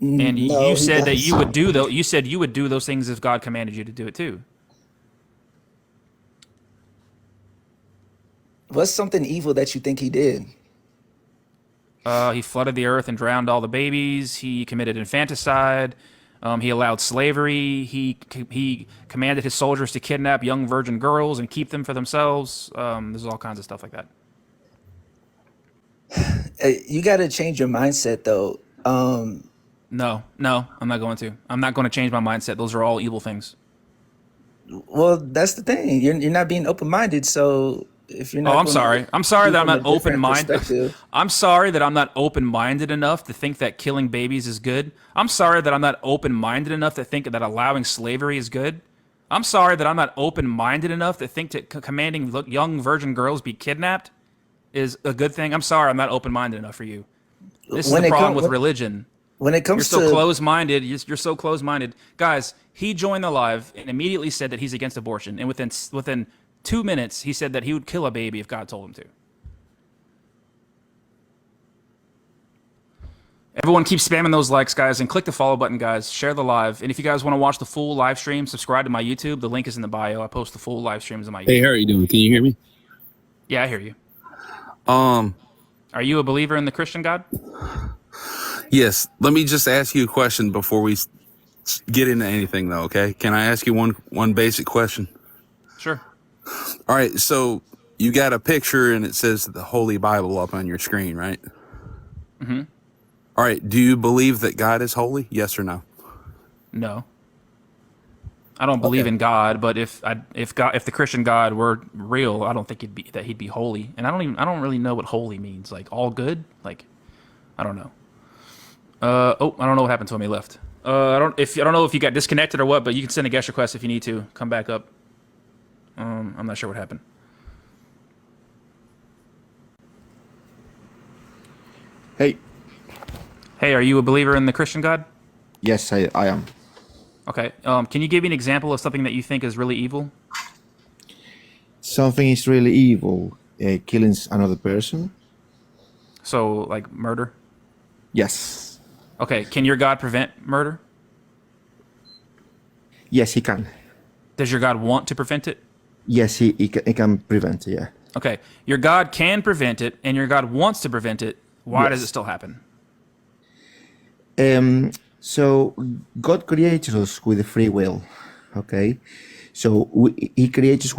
And No, you he said that you doesn't. would do you said you would do those things if God commanded you to do it too. What's something evil that you think he did? He flooded the earth and drowned all the babies. He committed infanticide. He allowed slavery. He commanded his soldiers to kidnap young virgin girls and keep them for themselves. There's all kinds of stuff like that. You got to change your mindset though. No, I'm not going to. I'm not going to change my mindset. Those are all evil things. Well, that's the thing. You're not being open minded. So if you're not, Oh, I'm gonna sorry. I'm sorry do that I'm from not a different open-minded. perspective- I'm sorry that I'm not open-minded enough to think that killing babies is good. I'm sorry that I'm not open-minded enough to think that allowing slavery is good. I'm sorry that I'm not open-minded enough to think that commanding young virgin girls be kidnapped is a good thing. I'm sorry I'm not open-minded enough for you. This is When the it problem come- with religion. When it You're comes so to close-minded. You're so close-minded. Guys, he joined the live and immediately said that he's against abortion. And within 2 minutes, he said that he would kill a baby if God told him to. Everyone keep spamming those likes, guys, and click the follow button, guys. Share the live. And if you guys want to watch the full live stream, subscribe to my YouTube. The link is in the bio. I post the full live streams on my YouTube. Hey, how are you doing? Can you hear me? Yeah, I hear you. Um, Are you a believer in the Christian God? yes. Let me just ask you a question before we get into anything, though. Okay? Can I ask you one basic question? Sure. All right. So you got a picture and it says the Holy Bible up on your screen, right? Mm-hmm. All right. Do you believe that God is holy? Yes or no? No. I don't believe in God, but if the Christian God were real, I don't think he'd be holy. And I don't really know what holy means. Like all good? Like I don't know. I don't know what happened to him. He left. I don't know if you got disconnected or what, but you can send a guest request if you need to. Come back up. I'm not sure what happened. Hey, Hey, are you a believer in the Christian God? yes, I am. Okay. Can you give me an example of something that you think is really evil? Something is really evil, killing another person. So, like murder? Yes, Okay. Can your God prevent murder? yes, he can. Does your God want to prevent it? Yes, he can prevent it. Yeah. Okay. Your God can prevent it, and your God wants to prevent it. Why does Yes. it still happen? So God created us with a free will. Okay, so He creates us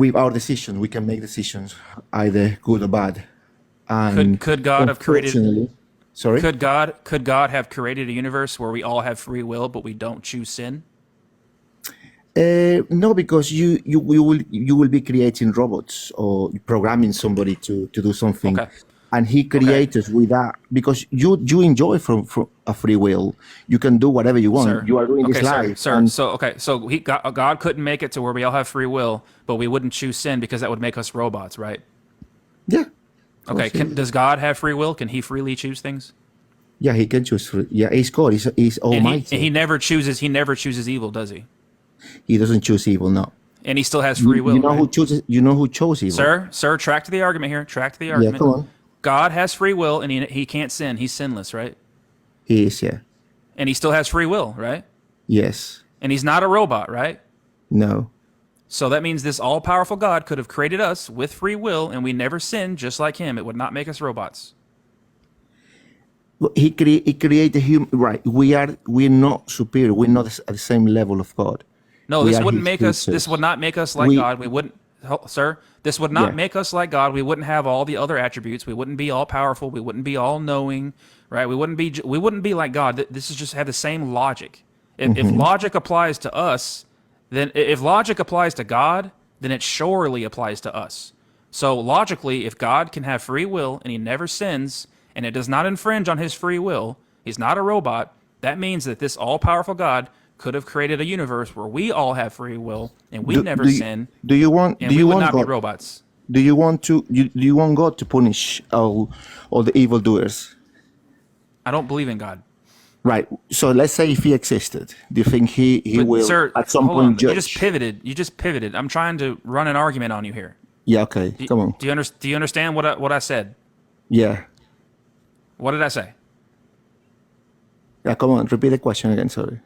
with our decisions. We can make decisions either good or bad. And Could God have created? unfortunately- Sorry. Could God have created a universe where we all have free will, but we don't choose sin? No, because you will be creating robots or programming somebody to do something, Okay. and he created with that because you enjoy from a free will. You can do whatever you want. Sir. You are doing Okay, this sir. life, Sir. and So God couldn't make it to where we all have free will, but we wouldn't choose sin because that would make us robots, right? yeah, Okay. Does God have free will? Can He freely choose things? yeah, he can choose. Yeah, he's God. He's almighty. And he never chooses. He never chooses evil, does he? He doesn't choose evil. No, And he still has free will. you know right? who chooses. You know who chose evil. Sir, track to the argument here. Track to the Yeah, argument. come on. God has free will, and he can't sin. He's sinless, right? He is. Yeah. And he still has free will, right? Yes. And he's not a robot, right? No. So that means this all-powerful God could have created us with free will, and we never sinned just like him. It would not make us robots. Well, he created human. Right. We're not superior. We're not at the same level of God. No, We this are wouldn't his make us. This creatures. would not make us like We- God. We wouldn't, sir. This would not Yeah. make us like God. We wouldn't have all the other attributes. We wouldn't be all powerful. We wouldn't be all knowing, right? We wouldn't be like God. This is just have the same logic. If Mm-hmm. logic applies to us, then if logic applies to God, then it surely applies to us. So logically, if God can have free will and he never sins, and it does not infringe on his free will, he's not a robot. That means that this all-powerful God could have created a universe where we all have free will and we never sin, Do you want? and Do we you would want not be God? robots. Do you want to? Do you want God to punish all the evildoers? I don't believe in God. Right. So let's say if he existed, do you think he But, will sir, at some hold point on. judge? You just pivoted. I'm trying to run an argument on you here. Yeah. Okay. Come on. Do you understand what I said? Yeah. What did I say? Yeah. Come on. Repeat the question again. Sorry.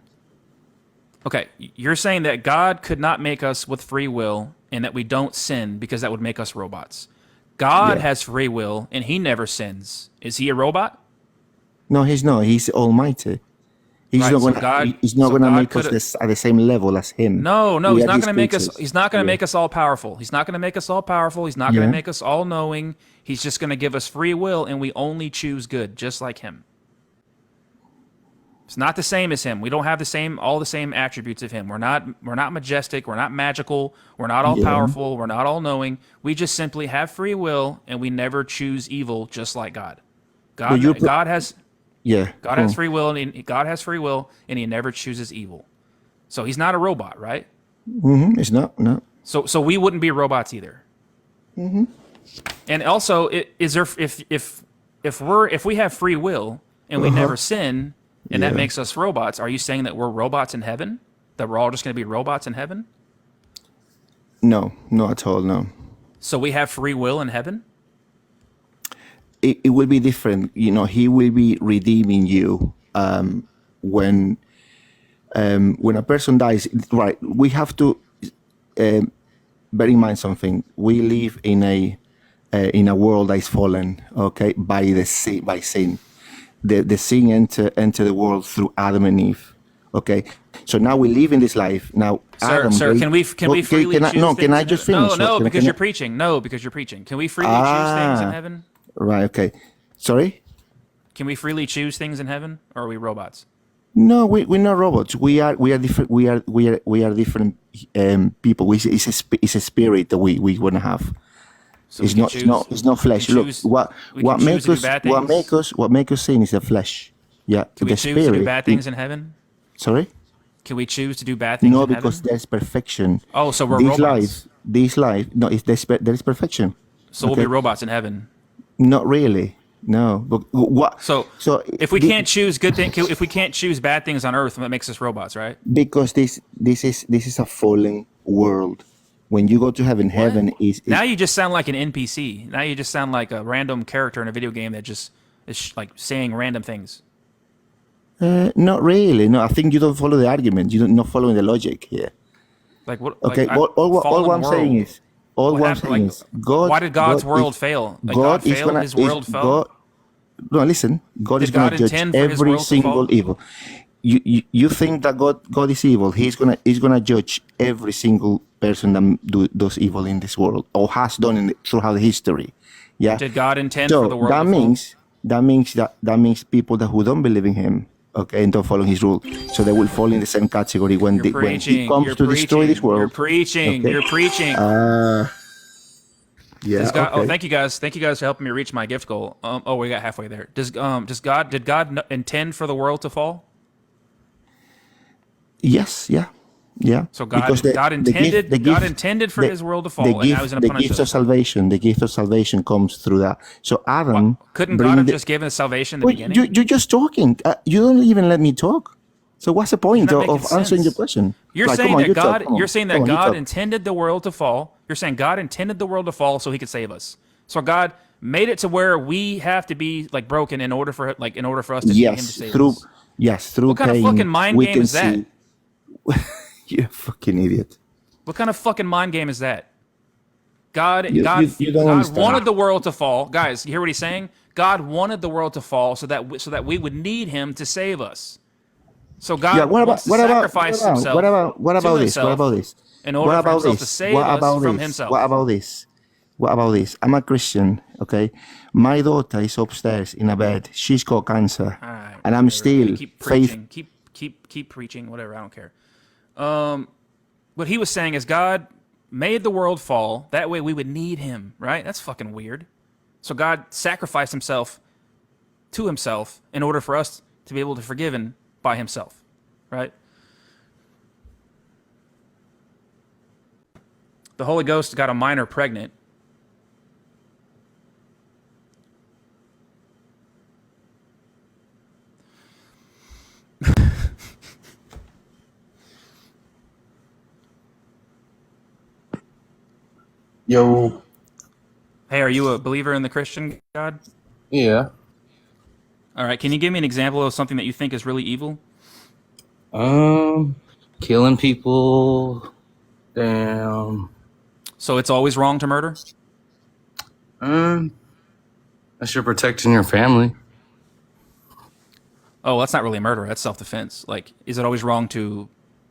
Okay, you're saying that God could not make us with free will and that we don't sin because that would make us robots. God Yeah. has free will and he never sins. Is he a robot? No, he's not. He's almighty. He's Right, not so gonna. God- he's not so gonna God make us could've- this, at the same level as him. No, We he's are not his going to make us. creatures. He's not going to Yeah. make us all powerful. He's not going to make us all powerful. He's not going to Yeah. make us all knowing. He's just going to give us free will, and we only choose good, just like him. It's not the same as him. We don't have all the same attributes of him. We're not majestic. We're not magical. We're not all Yeah. powerful. We're not all knowing. We just simply have free will, and we never choose evil, just like God. But you're pro- God has Yeah. God has free will, and God has free will, and he never chooses evil. So he's not a robot, right? It's not. No. So we wouldn't be robots either. Mm-hmm. And also, is there if we have free will and we never sin, and that Yeah. makes us robots, are you saying that we're robots in heaven? That we're all just going to be robots in heaven? No. Not at all. No. So we have free will in heaven? it will be different. He will be redeeming you when a person dies. Right, we have to bear in mind something. We live in a world that is fallen, okay, by sin. The sin enter the world through Adam and Eve. Okay, so now we live in this life. Now, Sir, Adam, can we freely choose? Can I just finish? No, because you're preaching. No, because you're preaching. Can we freely choose things in heaven? Right. Okay. Sorry. Can we freely choose things in heaven, or are we robots? No, we're not robots. We are different. We are different people. It's a spirit that we want to have. So It's not flesh. Look, what makes us sin is the flesh. Yeah, Can we the choose spirit. to do bad things in heaven? Sorry. Can we choose to do bad things No, in because heaven? there's perfection. Oh, so we're This robots. life. No, there is perfection. So we'll be robots in heaven. Not really. No. But what? So if we can't choose good things, if we can't choose bad things on Earth, that makes us robots, right? Because this is a fallen world. When you go to heaven, heaven is Now you just sound like an NPC. Now you just sound like a random character in a video game that just is like saying random things. not really. No, I think you don't follow the argument. You're not following the logic here. Like what? Okay. Like, All I'm saying is, God. Why did God's world fail? Like God is failed. His world fell. No, listen. God Did is going God to judge intend for his every world to single fall? evil. You think that God is evil? He's gonna judge every single person that does evil in this world or has done throughout history. Yeah. Did God intend for the world that to fall? that means people who don't believe in Him, okay, and don't follow His rule, so they will fall in the same category when He comes to destroy this world. You're preaching. Okay. You're preaching. Yeah. Does God, okay. Oh, thank you guys. Thank you guys for helping me reach my gift goal. We got halfway there. Did God intend for the world to fall? Yes. Yeah. Yeah. So God intended for His world to fall, and now He's going to punish the gift of salvation comes through that. So Adam couldn't God have just given us salvation in the beginning? You're just talking. You don't even let me talk. So what's the point You're not of making answering sense. your question? You're Like, saying come on, that you God. talk, come on. You're saying Come that on, you God talk. intended the world to fall. You're saying God intended the world to fall so He could save us. So God made it to where we have to be like broken in order for us to see Him to save us. Through What kind of pain, fucking mind we game can is that? see- You're a fucking idiot. What kind of fucking mind game is that? God You don't God understand. wanted the world to fall. Guys, you hear what he's saying? God wanted the world to fall so that we would need Him to save us. So God wants to sacrifice Himself. What about this? What about this? In order for Himself to save us from Himself. What about this? What about this? I'm a Christian, okay? My daughter is upstairs in a bed. She's got cancer, All right, and I'm still keep faithful. preaching. Keep preaching. Whatever. I don't care. What he was saying is God made the world fall. That way we would need Him. Right? That's fucking weird. So God sacrificed Himself to Himself in order for us to be able to be forgiven by Himself. Right? The Holy Ghost got a minor pregnant. Yo, Hey, are you a believer in the Christian God? yeah. All right. Can you give me an example of something that you think is really evil? Killing people. Damn. So it's always wrong to murder? Unless you're protecting your family. Oh, that's not really murder. That's self-defense. Like, is it always wrong to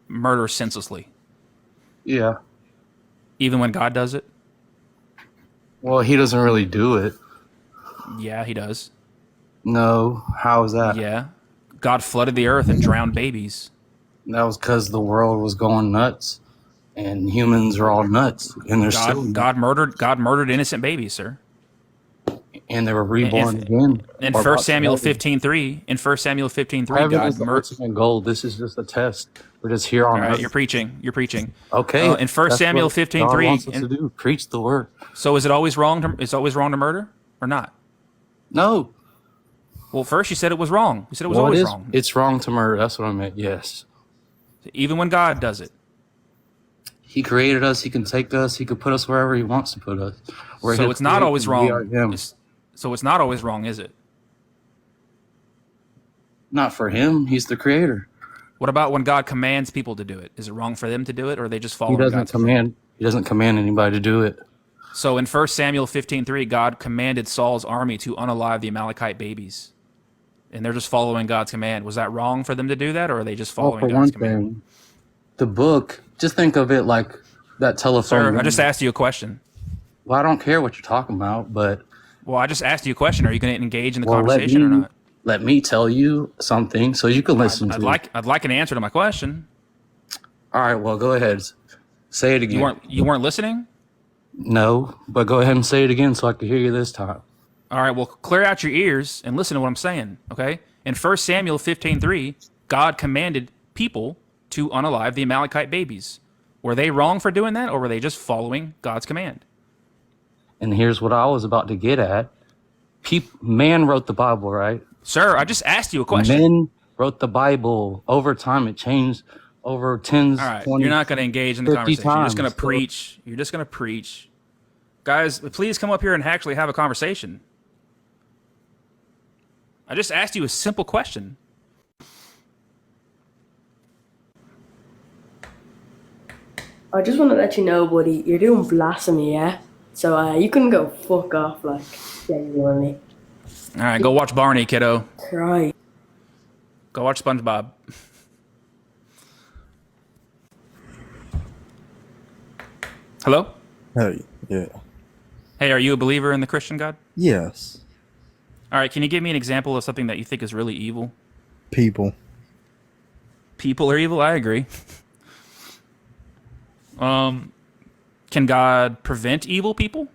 murder senselessly, Yeah. even when God does it? Well, he doesn't really do it. Yeah, He does. No. How is that? Yeah. God flooded the earth and drowned babies. That was because the world was going nuts, and humans are all nuts, and they're still God murdered innocent babies, sir. and they were reborn again. In Or 1 Samuel possibly. 15:3, Heaven God is the murdered. ultimate goal. This is just a test. We're just here on All right, earth. you're preaching. Okay. In 1 that's Samuel what 15:3, God wants us to do. Preach the word. So is it always wrong to murder or not? No. Well, first you said it was wrong. You said it was Well, always it is. wrong, It's wrong to murder. That's what I meant. Yes. even when God does it. He created us. He can take us. He can put us wherever he wants to put us. We're So his it's not always creation. We wrong. are him. So it's not always wrong, is it? Not for him. He's the creator. What about when God commands people to do it? Is it wrong for them to do it, or are they just He following doesn't God's command? command. He doesn't command anybody to do it. So in 1 Samuel 15:3, God commanded Saul's army to unalive the Amalekite babies. And they're just following God's command. Was that wrong for them to do that, or are they just Well, following for God's one command? thing, the book. Just think of it like that telephone. Sir, I just asked you a question. Well, I don't care what you're talking about, but Well, I just asked you a question. Are you going to engage in the well, conversation or not? let me tell you something so you can listen I'd to. I'd like an answer to my question. All right, well, go ahead. Say it again. You weren't listening? No, but go ahead and say it again so I can hear you this time. All right, well, clear out your ears and listen to what I'm saying, okay? In 1 Samuel 15:3, God commanded people to unalive the Amalekite babies. Were they wrong for doing that, or were they just following God's command? And here's what I was about to get at. Man wrote the Bible, right? Sir, I just asked you a question. Men wrote the Bible. Over time, it changed over tens, All right, 20, you're not going to engage in the 50 conversation. You're just going to times. preach. You're just going to preach. Guys, please come up here and actually have a conversation. I just asked you a simple question. I just want to let you know, buddy, you're doing blasphemy, yeah? So you can go fuck off, like, genuinely. All right, go watch Barney, kiddo. Cry. Go watch SpongeBob. Hello? Hey, yeah. Hey, are you a believer in the Christian God? Yes. All right, can you give me an example of something that you think is really evil? People. People are evil? I agree. Can God prevent evil people?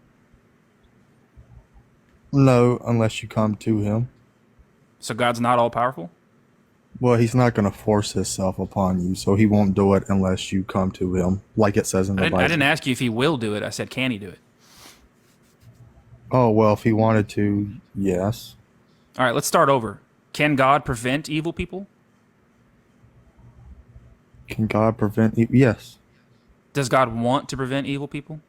No, unless you come to him. So God's not all powerful? Well, he's not going to force himself upon you, so he won't do it unless you come to him, like it says in the Bible. I didn't ask you if he will do it. I said, can he do it? Oh, well, if he wanted to, yes. All right, let's start over. Can God prevent evil people? Can God prevent you? Yes. Does God want to prevent evil people?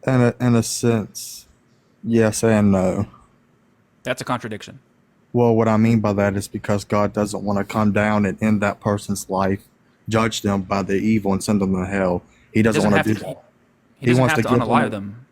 In a sense, yes and no. That's a contradiction. Well, what I mean by that is because God doesn't want to come down and end that person's life, judge them by their evil and send them to hell. He doesn't want to do that. He doesn't wants have to give unalive them.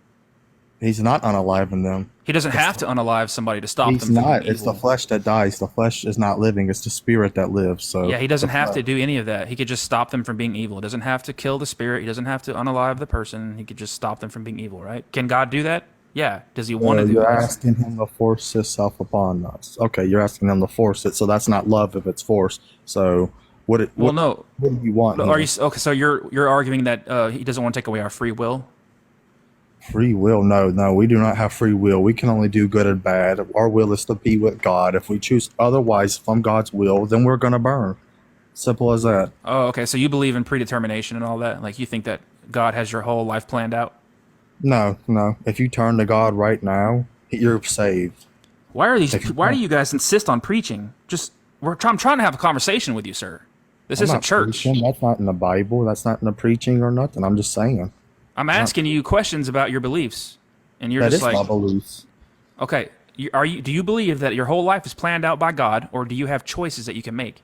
He's not unaliving them. He doesn't have to unalive somebody to stop He's them from not. being It's evil. the flesh that dies. The flesh is not living. It's the spirit that lives. So Yeah, he doesn't have to do any of that. He could just stop them from being evil. He doesn't have to kill the spirit. He doesn't have to unalive the person. He could just stop them from being evil, right? Can God do that? Yeah. Does he want to do You're that? asking him to force himself upon us. Okay, you're asking him to force it. So that's not love if it's force. So what do you want? Are here? you okay? So you're arguing that he doesn't want to take away our free will? Free will? No, we do not have free will. We can only do good and bad. Our will is to be with God. If we choose otherwise from God's will, then we're going to burn. Simple as that. Oh, okay. So you believe in predetermination and all that? Like you think that God has your whole life planned out? No. If you turn to God right now, you're saved. Why do you guys insist on preaching? I'm trying to have a conversation with you, sir. This I'm isn't not church. preaching. That's not in the Bible. That's not in the preaching or nothing. I'm just saying. I'm asking you questions about your beliefs, and you're That just is my like, beliefs. okay. Do you believe that your whole life is planned out by God, or do you have choices that you can make?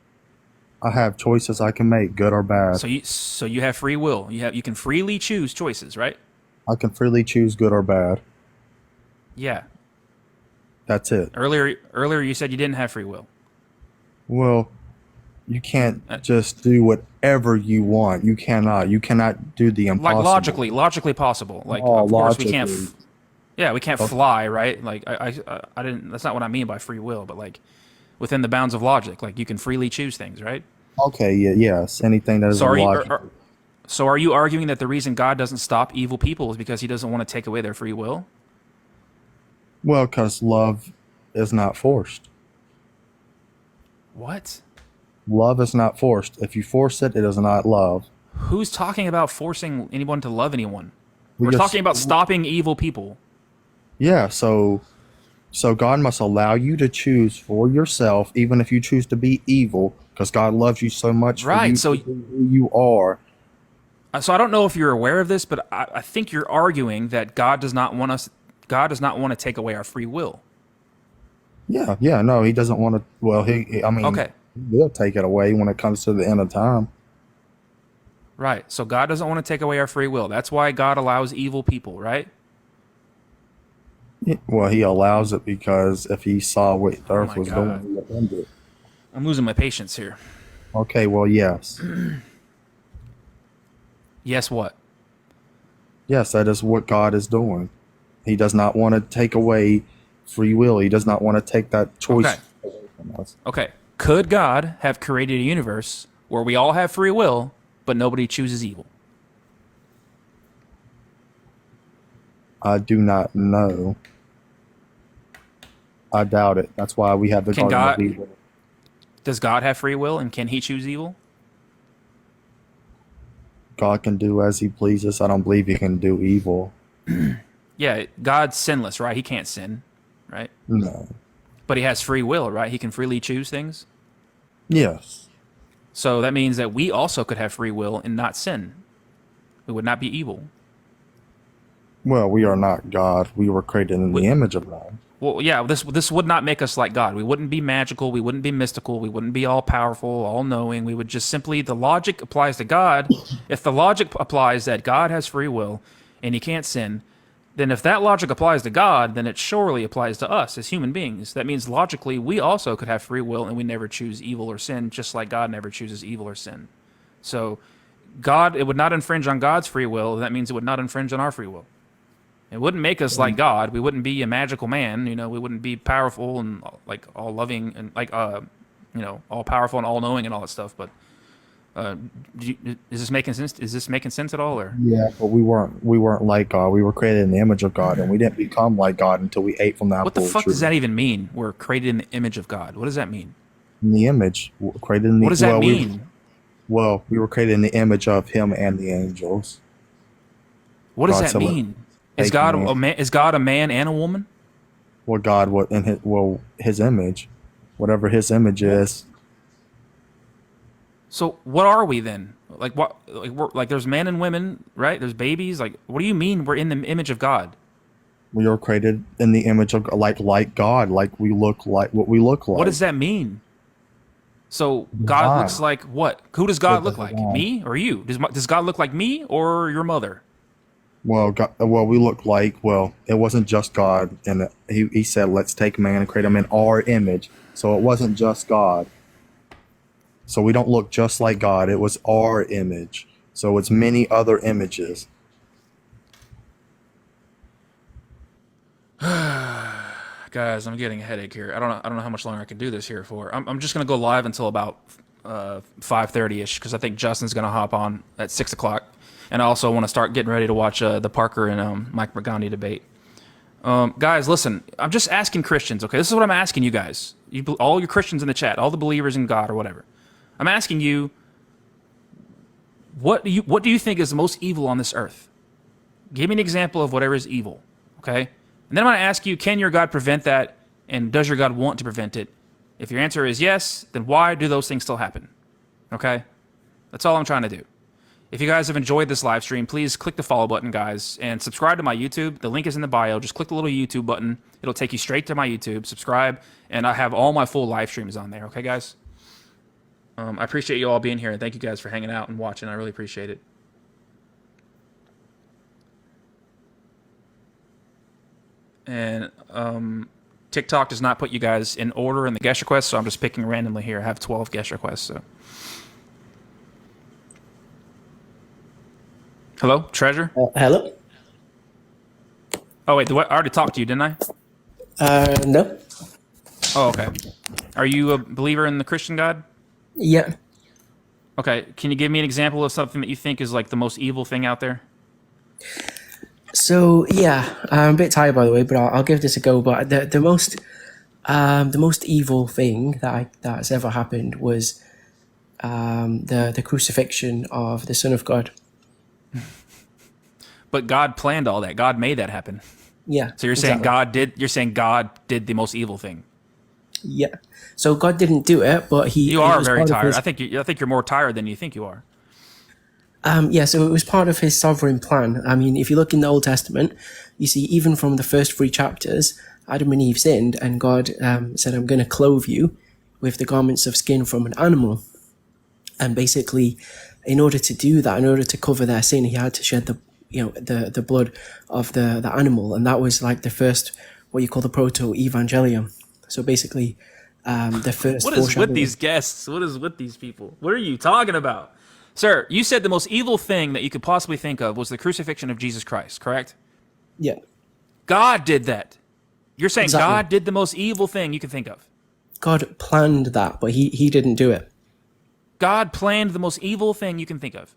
I have choices I can make, good or bad. So you have free will. You can freely choose choices, right? I can freely choose good or bad. Yeah. That's it. Earlier you said you didn't have free will. Well, you can't just do whatever you want. You cannot. You cannot do the impossible. Like logically possible. Like Oh, of course we can't. logically. We can't fly, right? Like I didn't. That's not what I mean by free will, but like within the bounds of logic, like you can freely choose things, right? Okay. Yeah. Yes. Anything that is So logical. So are you arguing that the reason God doesn't stop evil people is because he doesn't want to take away their free will? Well, because love is not forced. What? Love is not forced. If you force it, it is not love. Who's talking about forcing anyone to love anyone? We We're just- talking about stopping evil people. Yeah. So God must allow you to choose for yourself, even if you choose to be evil, because God loves you so much. Right, For you so- to be who you are. So I don't know if you're aware of this, but I think you're arguing that God God does not want to take away our free will. Yeah, no, he doesn't want to. Well, I mean, Okay. he'll take it away when it comes to the end of time. Right. So God doesn't want to take away our free will. That's why God allows evil people, right? Well, he allows it because if he saw what the earth my was God. going, he would end it. I'm losing my patience here. Okay, well, yes. Yes, what? Yes, that is what God is doing. He does not want to take away free will. He does not want to take that choice Okay. away from us. Okay. Could God have created a universe where we all have free will, but nobody chooses evil? I do not know. I doubt it. That's why we have the Can Garden of God- Eden. Does God have free will, and can he choose evil? God can do as he pleases. I don't believe he can do evil. Yeah, God's sinless, right? He can't sin, right? No. But he has free will, right? He can freely choose things. Yes. So that means that we also could have free will and not sin. We would not be evil. Well, we are not God. We were created in the image of God. Well, yeah, this would not make us like God. We wouldn't be magical. We wouldn't be mystical. We wouldn't be all powerful, all knowing. We would just simply, the logic applies to God. If the logic applies that God has free will and he can't sin, then if that logic applies to God, then it surely applies to us as human beings. That means logically we also could have free will and we never choose evil or sin, just like God never chooses evil or sin. So God, it would not infringe on God's free will. That means it would not infringe on our free will. It wouldn't make us like God. We wouldn't be a magical man. You know, we wouldn't be powerful and like all loving and like all powerful and all knowing and all that stuff. But is this making sense? Is this making sense at all? Or Yeah, but we weren't like God. We were created in the image of God, and we didn't become like God until we ate from the apple what the of fuck truth. does that even mean? We're created in the image of God. What does that mean? In the image, created in the. What does that mean? We were created in the image of Him and the angels. What does God that said, mean? Is God a man? Is God a man and a woman? Well, God, His image, whatever His image is. So what are we then? Like what? Like we're like there's men and women, right? There's babies. Like what do you mean we're in the image of God? We are created in the image of like God, like we look like what we look like. What does that mean? So God looks like what? Who does God look like? Me or you? Does God look like me or your mother? Well, we look like, it wasn't just God, and he said, let's take man and create him in our image. So it wasn't just God. So we don't look just like God. It was our image. So it's many other images. Guys, I'm getting a headache here. I don't know how much longer I can do this here for. I'm just gonna go live until about 5:30ish because I think Justin's gonna hop on at 6 o'clock. And I also want to start getting ready to watch the Parker and Mike Burgundy debate. Guys, listen, I'm just asking Christians, okay? This is what I'm asking you guys. All your Christians in the chat, all the believers in God or whatever. I'm asking you, what do you think is the most evil on this earth? Give me an example of whatever is evil, okay? And then I'm going to ask you, can your God prevent that? And does your God want to prevent it? If your answer is yes, then why do those things still happen? Okay? That's all I'm trying to do. If you guys have enjoyed this live stream, please click the follow button, guys, and subscribe to my YouTube. The link is in the bio. Just click the little YouTube button. It'll take you straight to my YouTube. Subscribe, and I have all my full live streams on there. Okay, guys? I appreciate you all being here, and thank you guys for hanging out and watching. I really appreciate it. And TikTok does not put you guys in order in the guest requests, so I'm just picking randomly here. I have 12 guest requests, so... Hello, Treasure? Hello? Oh, wait, I already talked to you, didn't I? No. Oh, okay. Are you a believer in the Christian God? Yeah. Okay, can you give me an example of something that you think is like the most evil thing out there? So, yeah, I'm a bit tired, by the way, but I'll give this a go. But the most evil thing that's ever happened was the crucifixion of the Son of God. But God planned all that. God made that happen. Yeah. So you're saying God did the most evil thing. Yeah. So God didn't do it, but he. You are very tired. I think you're more tired than you think you are. Yeah, so it was part of his sovereign plan. I mean, if you look in the Old Testament, you see even from the first 3 chapters, Adam and Eve sinned, and God said, "I'm going to clothe you with the garments of skin from an animal." And basically, in order to do that, in order to cover their sin, he had to shed the blood of the animal, and that was like the first, what you call the proto-evangelium. So basically, the first. What is with foreshadowing. these guests? What is with these people? What are you talking about? Sir, you said the most evil thing that you could possibly think of was the crucifixion of Jesus Christ, correct? Yeah. God did that. You're saying Exactly. God did the most evil thing you can think of. God planned that, but he didn't do it. God planned the most evil thing you can think of.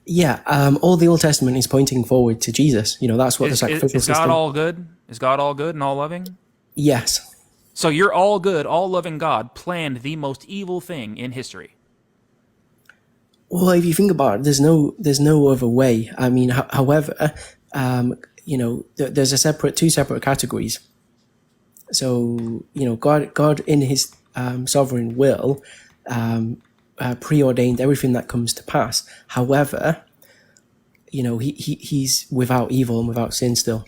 Yeah, all the Old Testament is pointing forward to Jesus. That's what the sacrificial Is God system. all good? Is God all good and all loving? Yes. So you're all good, all loving God planned the most evil thing in history. Well, if you think about it, there's no other way. I mean, however, there's two separate categories. So God in His sovereign will preordained everything that comes to pass. However, he's without evil and without sin still.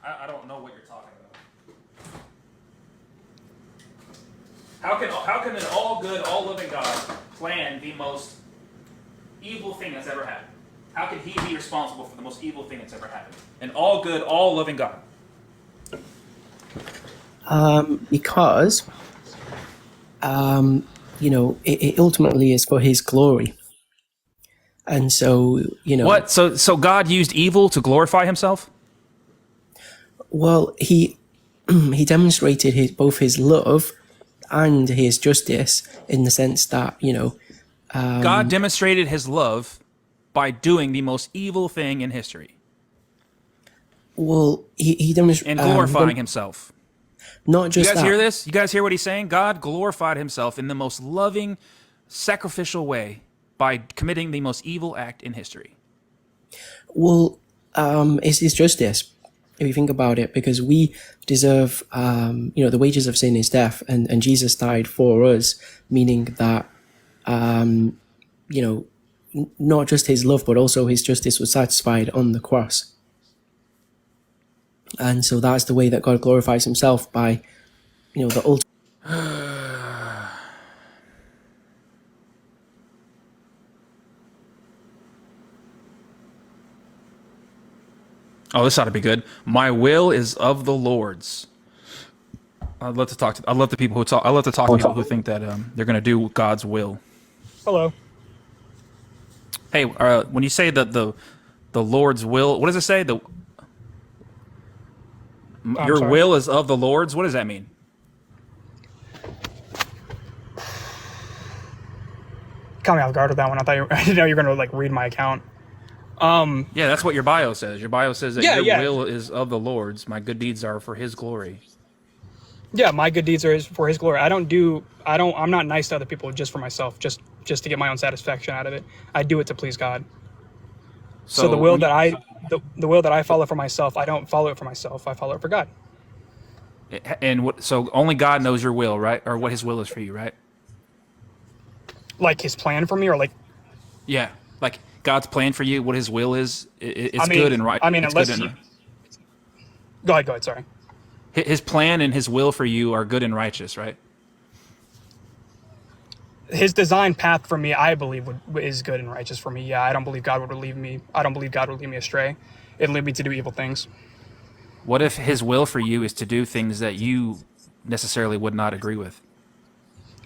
I don't know what you're talking about. How can an all good, all loving God plan the most evil thing that's ever happened? How can He be responsible for the most evil thing that's ever happened? An all good, all loving God. Because it ultimately is for His glory. And so, What? So God used evil to glorify Himself? Well, he demonstrated both his love and his justice in the sense that God demonstrated His love by doing the most evil thing in history. Well, he demonstrated and glorifying Himself. Not just you guys that. hear this? You guys hear what he's saying? God glorified Himself in the most loving, sacrificial way by committing the most evil act in history. Well, it's his justice, if you think about it, because we deserve, the wages of sin is death, and Jesus died for us, meaning that, not just His love, but also His justice was satisfied on the cross. And so that's the way that God glorifies Himself by, the ultimate. Oh, this ought to be good. My will is of the Lord's. I'd love to talk to. I love the people who talk. I love to talk to people who think that they're going to do God's will. Hello. Hey, when you say that the Lord's will, what does it say? Your sorry. will is of the Lord's. What does that mean? Caught me off guard with that one. I didn't know you were going to read my account. Yeah, that's what your bio says. Your bio says that Yeah, your yeah. will is of the Lord's. My good deeds are for His glory. Yeah, my good deeds are for His glory. I'm not nice to other people just for myself, just to get my own satisfaction out of it. I do it to please God. So the will that I follow for myself, I don't follow it for myself. I follow it for God. And so only God knows your will, right? Or what His will is for you, right? Like His plan for me, or like. Yeah, like God's plan for you, what His will is. It's mean, good and right. I mean, it's unless good you. and, Go ahead. Sorry. His plan and His will for you are good and righteous, right? His design path for me, I believe, is good and righteous for me. Yeah, I don't believe God would lead me. I don't believe God would lead me astray. It'd lead me to do evil things. What if His will for you is to do things that you necessarily would not agree with?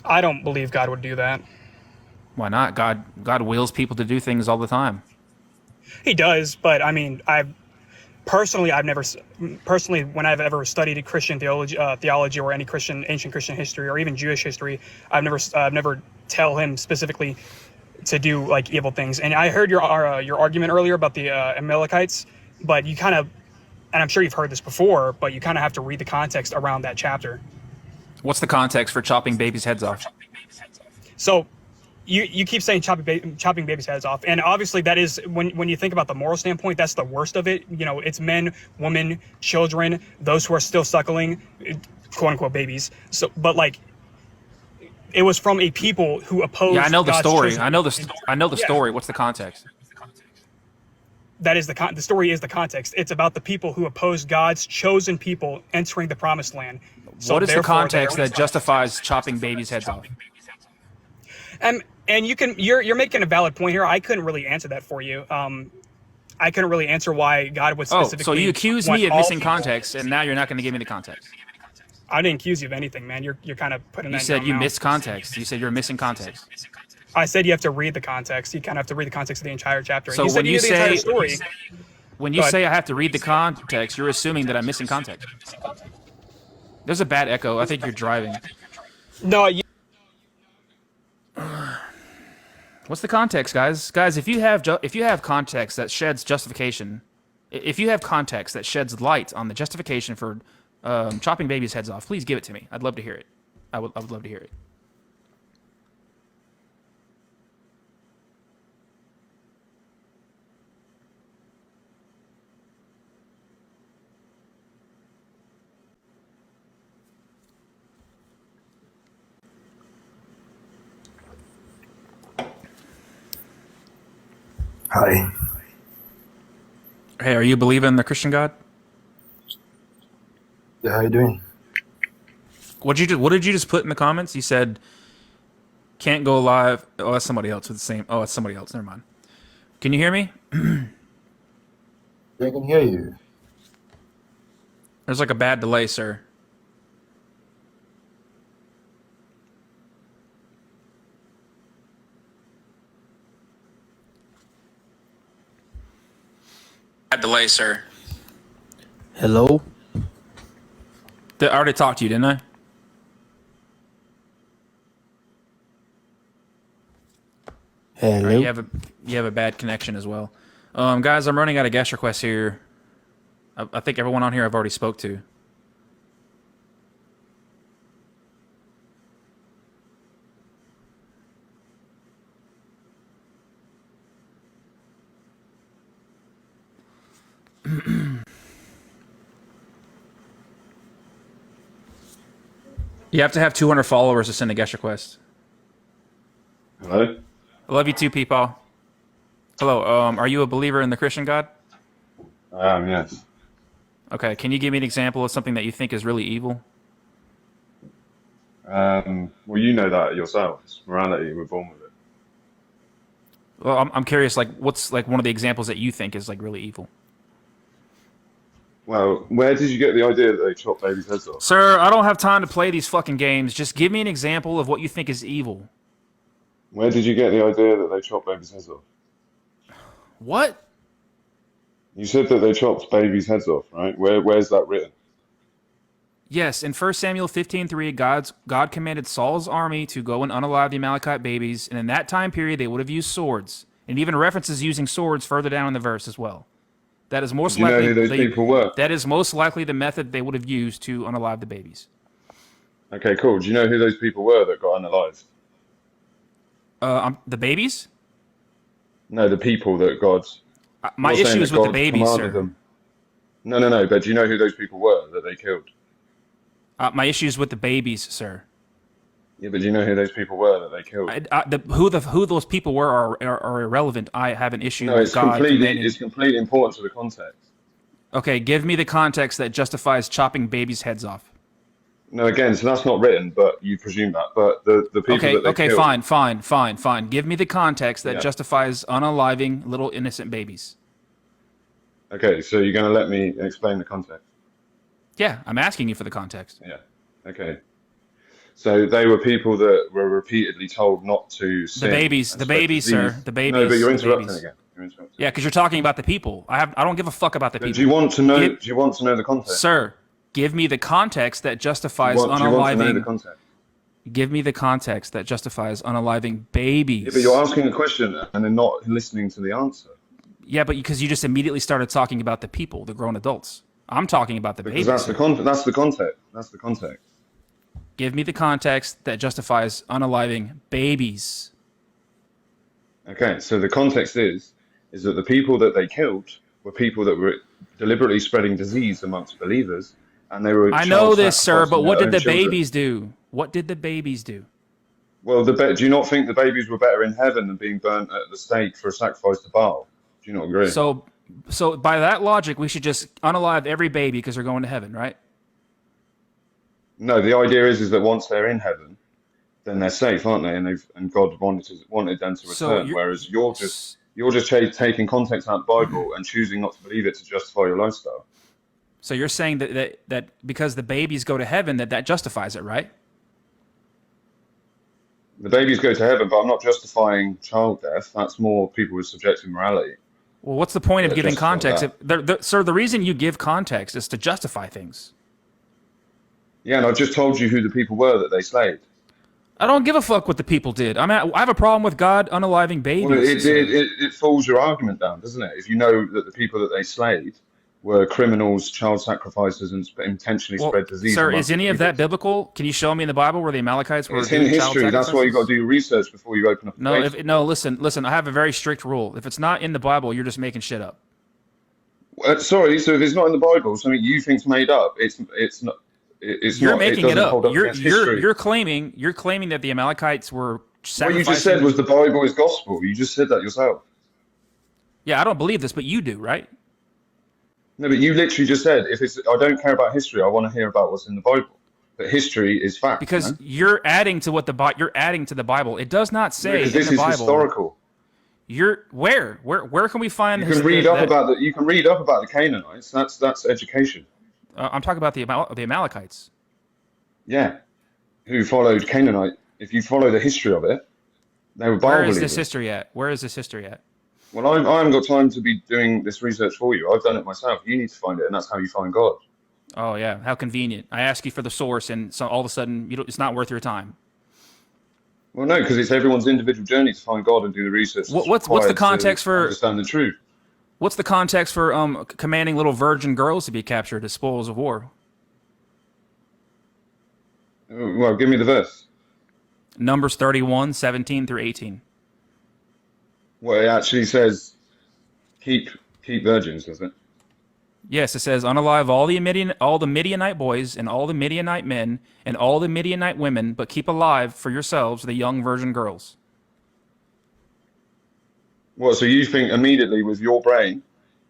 I don't believe God would do that. Why not? God wills people to do things all the time. He does, but I mean, personally, when I've ever studied Christian theology or any ancient Christian history or even Jewish history, I've never tell Him specifically to do like evil things. And I heard your argument earlier about the Amalekites, but you kind of, and I'm sure you've heard this before, but you kind of have to read the context around that chapter. What's the context for chopping babies' heads off? So. You keep saying chopping babies' heads off, and obviously that is when you think about the moral standpoint, that's the worst of it. It's men, women, children, those who are still suckling, quote unquote babies. So, but it was from a people who opposed. Yeah, I know the God's story. chosen I know people. I know the Yeah. story. What's the context? That is the story is the context. It's about the people who opposed God's chosen people entering the promised land. So What is the therefore, context they're- that justifies chopping babies' heads off? And you're making a valid point here. I couldn't really answer that for you. I couldn't really answer why God would Oh, specifically. so you accuse want me of all missing people- context, and now you're not going to give me the context. I didn't accuse you of anything, man. You're kind of putting You that. in said your you own mouth. missed context. You said you're missing context. I said you have to read the context. You kind of have to read the context of the entire chapter. So you said when you you knew the entire say story. when you But- say I have to read the context, you're assuming that I'm missing context. There's a bad echo. I think you're driving. No, you, What's the context, guys? Guys, if you have context that sheds justification, if you have context that sheds light on the justification for chopping babies' heads off, please give it to me. I'd love to hear it. I would love to hear it. Hi. Hey, are you believing in the Christian God? Yeah, how you doing? What did you just put in the comments? You said can't go live. Oh, that's somebody else with the same. Oh, that's somebody else. Never mind. Can you hear me? Yeah, I can hear you. There's like a bad delay, sir. Bad delay, sir. Hello? I already talked to you, didn't I? Hello? Right, you have a bad connection as well. Guys, I'm running out of guest requests here. I think everyone on here I've already spoke to. You have to have 200 followers to send a guest request. Hello? I love you too, people. Hello, are you a believer in the Christian God? I am, yes. Okay, can you give me an example of something that you think is really evil? Well, you know that yourself. It's morality. We're born with it. Well, I'm curious, like, what's like one of the examples that you think is like really evil? Well, where did you get the idea that they chop babies' heads off? Sir, I don't have time to play these fucking games. Just give me an example of what you think is evil. Where did you get the idea that they chop babies' heads off? What? You said that they chopped babies' heads off, right? Where's that written? Yes, in 1 Samuel 15:3, God commanded Saul's army to go and unalive the Amalekite babies, and in that time period they would have used swords. And even references using swords further down in the verse as well. That is most Do you know likely who those people were? That is most likely the method they would have used to unalive the babies. Okay, cool. Do you know who those people were that got unalived? The babies? No, the people that God. My I'm not saying issue is that with the God babies, commanded sir. them. No. But do you know who those people were that they killed? My issue is with the babies, sir. Yeah, but do you know who those people were that they killed? Who those people were are irrelevant. I have an issue No, with it's God commanding. it's completely important to the context. Okay, give me the context that justifies chopping babies' heads off. No, again, so that's not written, but you presume that. But the people Okay, that they okay, killed, fine. Give me the context that Yeah. justifies unaliving little innocent babies. Okay, so you're going to let me explain the context? Yeah, I'm asking you for the context. Yeah. Okay. So they were people that were repeatedly told not to The sin. babies, and the spread babies, disease. sir. The babies. No, but you're the interrupting babies. again. You're interrupting. Yeah, because you're talking about the people. I don't give a fuck about the But people. do you want to know? Give- Do you want to know the context? Sir, give me the context that justifies do you want to know the unaliving. context? Give me the context that justifies unaliving babies. Yeah, but you're asking a question and then not listening to the answer. Yeah, but because you just immediately started talking about the people, the grown adults. I'm talking about the Because babies. that's the That's the context. That's the context. Give me the context that justifies unaliving babies. Okay, so the context is that the people that they killed were people that were deliberately spreading disease amongst believers, and they were. I know child this, sir, but sacrificing what their did the own children. babies do? What did the babies do? Well, do you not think the babies were better in heaven than being burnt at the stake for a sacrifice to Baal? Do you not agree? So by that logic, we should just unalive every baby because they're going to heaven, right? No, the idea is that once they're in heaven, then they're safe, aren't they? And God wanted them to So return. Whereas you're just taking context out of the Bible and choosing not to believe it to justify your lifestyle. So you're saying that because the babies go to heaven, that justifies it, right? The babies go to heaven, but I'm not justifying child death. That's more people with subjective morality. Well, what's the point of that giving justify context? that. Sir, the reason you give context is to justify things. Yeah, and I just told you who the people were that they slaved. I don't give a fuck what the people did. I have a problem with God unaliving babies. Well, it falls your argument down, doesn't it? If you know that the people that they slaved were criminals, child sacrificers, and intentionally spread disease. Sir, is any of that biblical? Can you show me in the Bible where the Amalekites were? It's in history. That's why you got to do your research before you open up. Listen. I have a very strict rule. If it's not in the Bible, you're just making shit up. Sorry, so if it's not in the Bible, something you think's made up, it's not. You're making it up. You're claiming that the Amalekites were sacrificing. What you just said was the Bible is gospel. You just said that yourself. Yeah, I don't believe this, but you do, right? No, but you literally just said, I don't care about history, I want to hear about what's in the Bible. But history is fact. Because you're adding to you're adding to the Bible. It does not say in the Bible. This is historical. Where can we find? You can read up about the Canaanites. That's education. I'm talking about the Amalekites. Yeah, who followed Canaanite. If you follow the history of it, they were Bible Where is believers. this history at? Where is this history at? Well, I haven't got time to be doing this research for you. I've done it myself. You need to find it, and that's how you find God. Oh yeah, how convenient! I ask you for the source, and so all of a sudden, it's not worth your time. Well, no, because it's everyone's individual journey to find God and do the research. What's the context for understand the truth? What's the context for commanding little virgin girls to be captured as spoils of war? Well, give me the verse. Numbers 31, 17 through 18. Well, it actually says, keep virgins, does it? Yes, it says, unalive all the Midianite boys and all the Midianite men and all the Midianite women, but keep alive for yourselves the young virgin girls. Well, so you think immediately with your brain,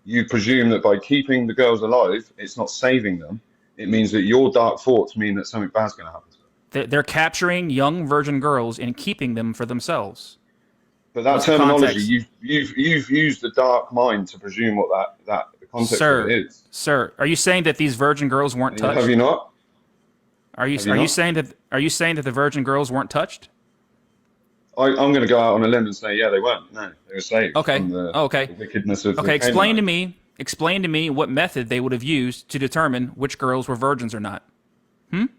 you presume that by keeping the girls alive, it's not saving them. It means that your dark thoughts mean that something bad's going to happen to them. They're capturing young virgin girls and keeping them for themselves. But that terminology, you've used the dark mind to presume what the context of it is. Sir, are you saying that these virgin girls weren't touched? Have you not? Are you saying that the virgin girls weren't touched? I'm going to go out on a limb and say, yeah, they weren't. No, they were saved from the wickedness of the explain to me what method they would have used to determine which girls were virgins or not. Maybe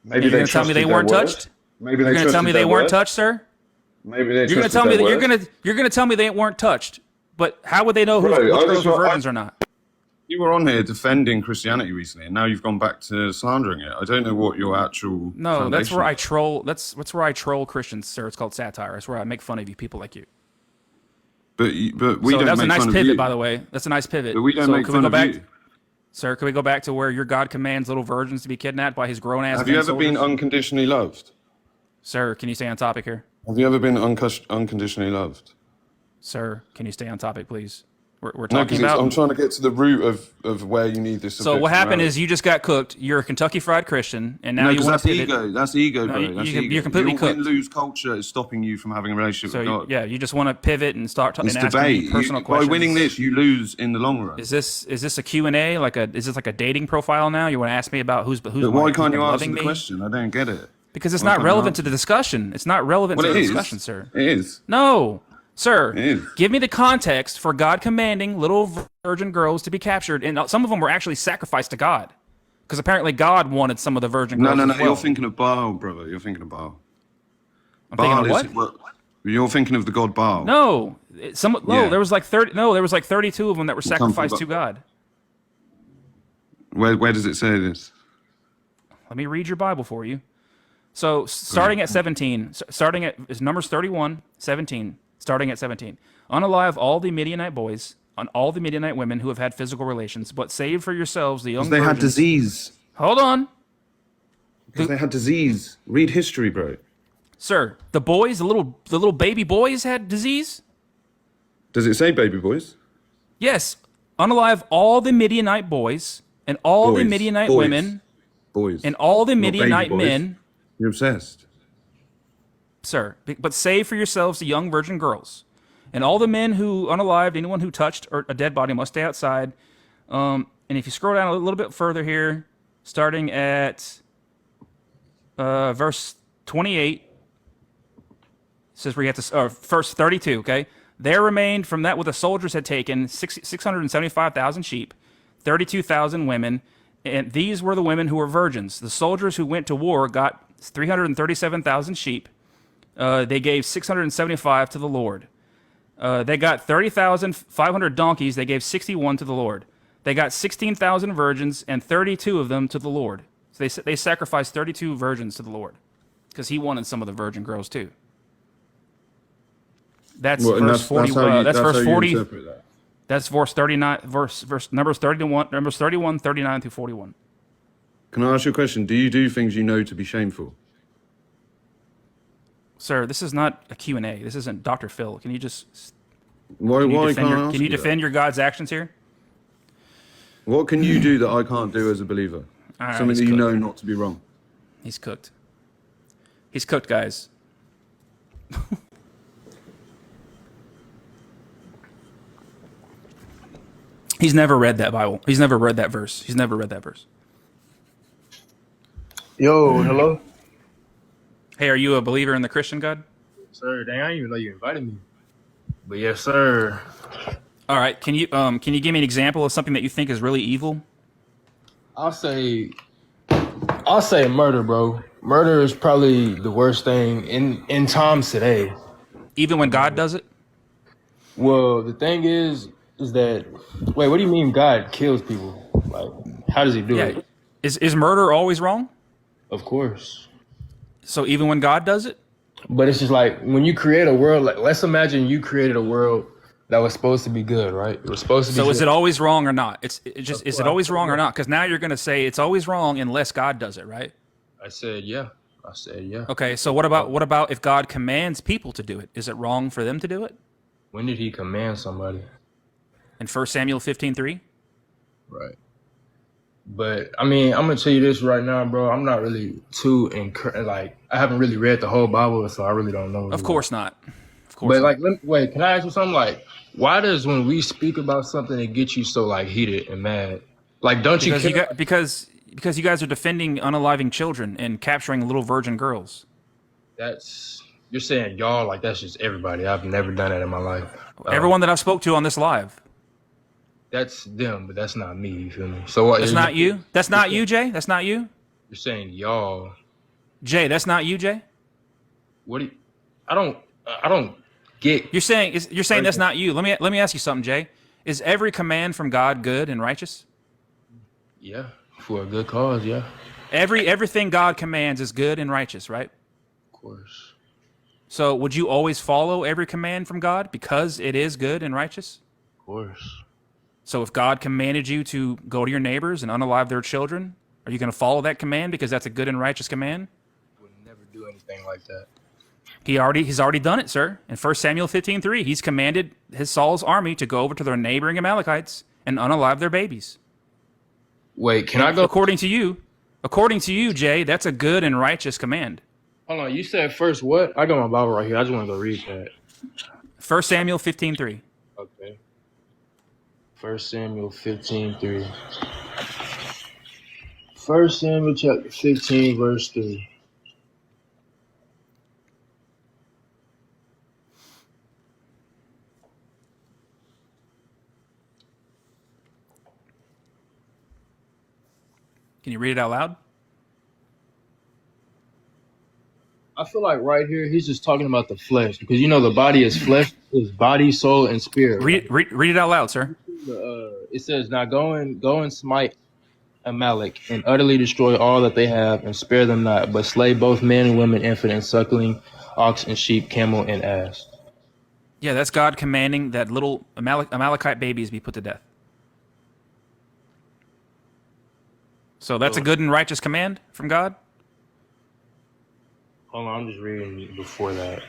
you're going to tell me they weren't touched? Maybe you're going to tell me they weren't touched, sir? Maybe they you're going to tell me that you're going to tell me they weren't touched. But how would they know which girls were virgins or not? You were on here defending Christianity recently, and now you've gone back to slandering it. I don't know what your actual that's where I troll. That's where I troll Christians, sir. It's called satire. It's where I make fun of you people like you. But we don't. That was a make nice fun of pivot, you. by the way. That's a nice pivot. But we don't make fun of you. Sir, can we go back to where your God commands little virgins to be kidnapped by his grown ass? Have you ever been unconditionally loved? Sir, can you stay on topic here? Have you ever been unconditionally loved? Sir, can you stay on topic, please? We're talking about. I'm trying to get to the root of where you need this. So what happened is you just got cooked. You're a Kentucky Fried Christian, and now you want to pivot. Ego. That's ego, bro. You're completely cooked. Your win-lose culture is stopping you from having a relationship with God. Yeah, you just want to pivot and start talking. It's and asking me personal questions. By winning this, you lose in the long run. Is this a Q&A? Is this like a dating profile now? You want to ask me about who's? But why can't you answer the question? I don't get it. Because it's not relevant to the discussion. It's not relevant to the discussion, sir. It is. No. Sir, give me the context for God commanding little virgin girls to be captured, and some of them were actually sacrificed to God, because apparently God wanted some of the virgin girls. No. You're thinking of Baal, brother. You're thinking of Baal. Thinking of what? You're thinking of the god Baal. No, there was like 30. No, there was like 32 of them that were sacrificed to God. Where does it say this? Let me read your Bible for you. So starting at 17, is Numbers 31, 17. Starting at 17. Unalive all the Midianite boys and all the Midianite women who have had physical relations, but save for yourselves the young virgins. They had disease. Hold on. Because they had disease. Read history, bro. Sir, the boys, the little baby boys had disease? Does it say baby boys? Yes. Unalive all the Midianite boys and all the Boys. Midianite Boys. women Boys. and all the Not baby Midianite boys. men. You're obsessed. Sir, but save for yourselves the young virgin girls. And all the men who unalived, anyone who touched a dead body must stay outside. And if you scroll down a little bit further here, starting at verse 28, says we have to, verse 32, okay? There remained from that what the soldiers had taken 675,000 sheep, 32,000 women, and these were the women who were virgins. The soldiers who went to war got 337,000 sheep. They gave 675 to the Lord. They got 30,500 donkeys. They gave 61 to the Lord. They got 16,000 virgins and 32 of them to the Lord. So they sacrificed 32 virgins to the Lord because he wanted some of the virgin girls too. That's verse 40. That's verse 40. That. That's verse 39. Verse Numbers 31. Numbers 31, 39 through 41. Can I ask you a question? Do you do things you know to be shameful? Sir, this is not a Q&A. This isn't Dr. Phil. Can you just... Why Can you defend your God's actions here? What can you do that I can't do as a believer? Right, Something that you cooked. know not to be wrong. He's cooked. He's cooked, guys. He's never read that Bible. He's never read that verse. He's never read that verse. Yo, hello? Hey, are you a believer in the Christian God? Sir, dang, I didn't even know you invited me. But yes, sir. All right. Can you give me an example of something that you think is really evil? I'll say murder, bro. Murder is probably the worst thing in times today. Even when God does it? Well, the thing is that, wait, what do you mean God kills people? Like, how does he do it? Is murder always wrong? Of course. So even when God does it? But it's just like, when you create a world, like, let's imagine you created a world that was supposed to be good, right? It was supposed to be So good. is it always wrong or not? Is it always wrong or not? Because now you're going to say it's always wrong unless God does it, right? I said, yeah. Okay, so what about if God commands people to do it? Is it wrong for them to do it? When did he command somebody? In 1 Samuel 15:3? Right. But I mean, I'm gonna tell you this right now, bro. I'm not really too like, I haven't really read the whole Bible, so I really don't know. Of course not. Of course. But like, wait, can I ask you something? Like, why does when we speak about something, it gets you so like heated and mad? Like, don't you? Because you guys are defending unaliving children and capturing little virgin girls. You're saying y'all, like that's just everybody. I've never done that in my life. Everyone that I've spoke to on this live. That's them, but that's not me. You feel me? So what? That's not you. That's not you, Jay. That's not you. You're saying y'all. Jay, that's not you, Jay. What do you? I don't get. You're saying that's not you. Let me ask you something, Jay. Is every command from God good and righteous? Yeah, for a good cause. Yeah. Everything God commands is good and righteous, right? Of course. So would you always follow every command from God because it is good and righteous? Of course. So if God commanded you to go to your neighbors and unalive their children, are you going to follow that command because that's a good and righteous command? Would never do anything like that. He's already done it, sir. In 1 Samuel 15:3, he's commanded his Saul's army to go over to their neighboring Amalekites and unalive their babies. Wait, can I go? According to you, Jay, that's a good and righteous command. Hold on, you said first what? I got my Bible right here. I just want to go read that. 1 Samuel 15:3. Okay. 1 Samuel 15:3. 1 Samuel chapter 15, verse 3. Can you read it out loud? I feel like right here he's just talking about the flesh because you know the body is flesh, is body, soul, and spirit. Read it out loud, sir. It says, "Now go and smite Amalek and utterly destroy all that they have, and spare them not, but slay both men and women, infant and suckling, ox and sheep, camel and ass." Yeah, that's God commanding that little Amalekite babies be put to death. So that's a good and righteous command from God? Hold on, I'm just reading before that.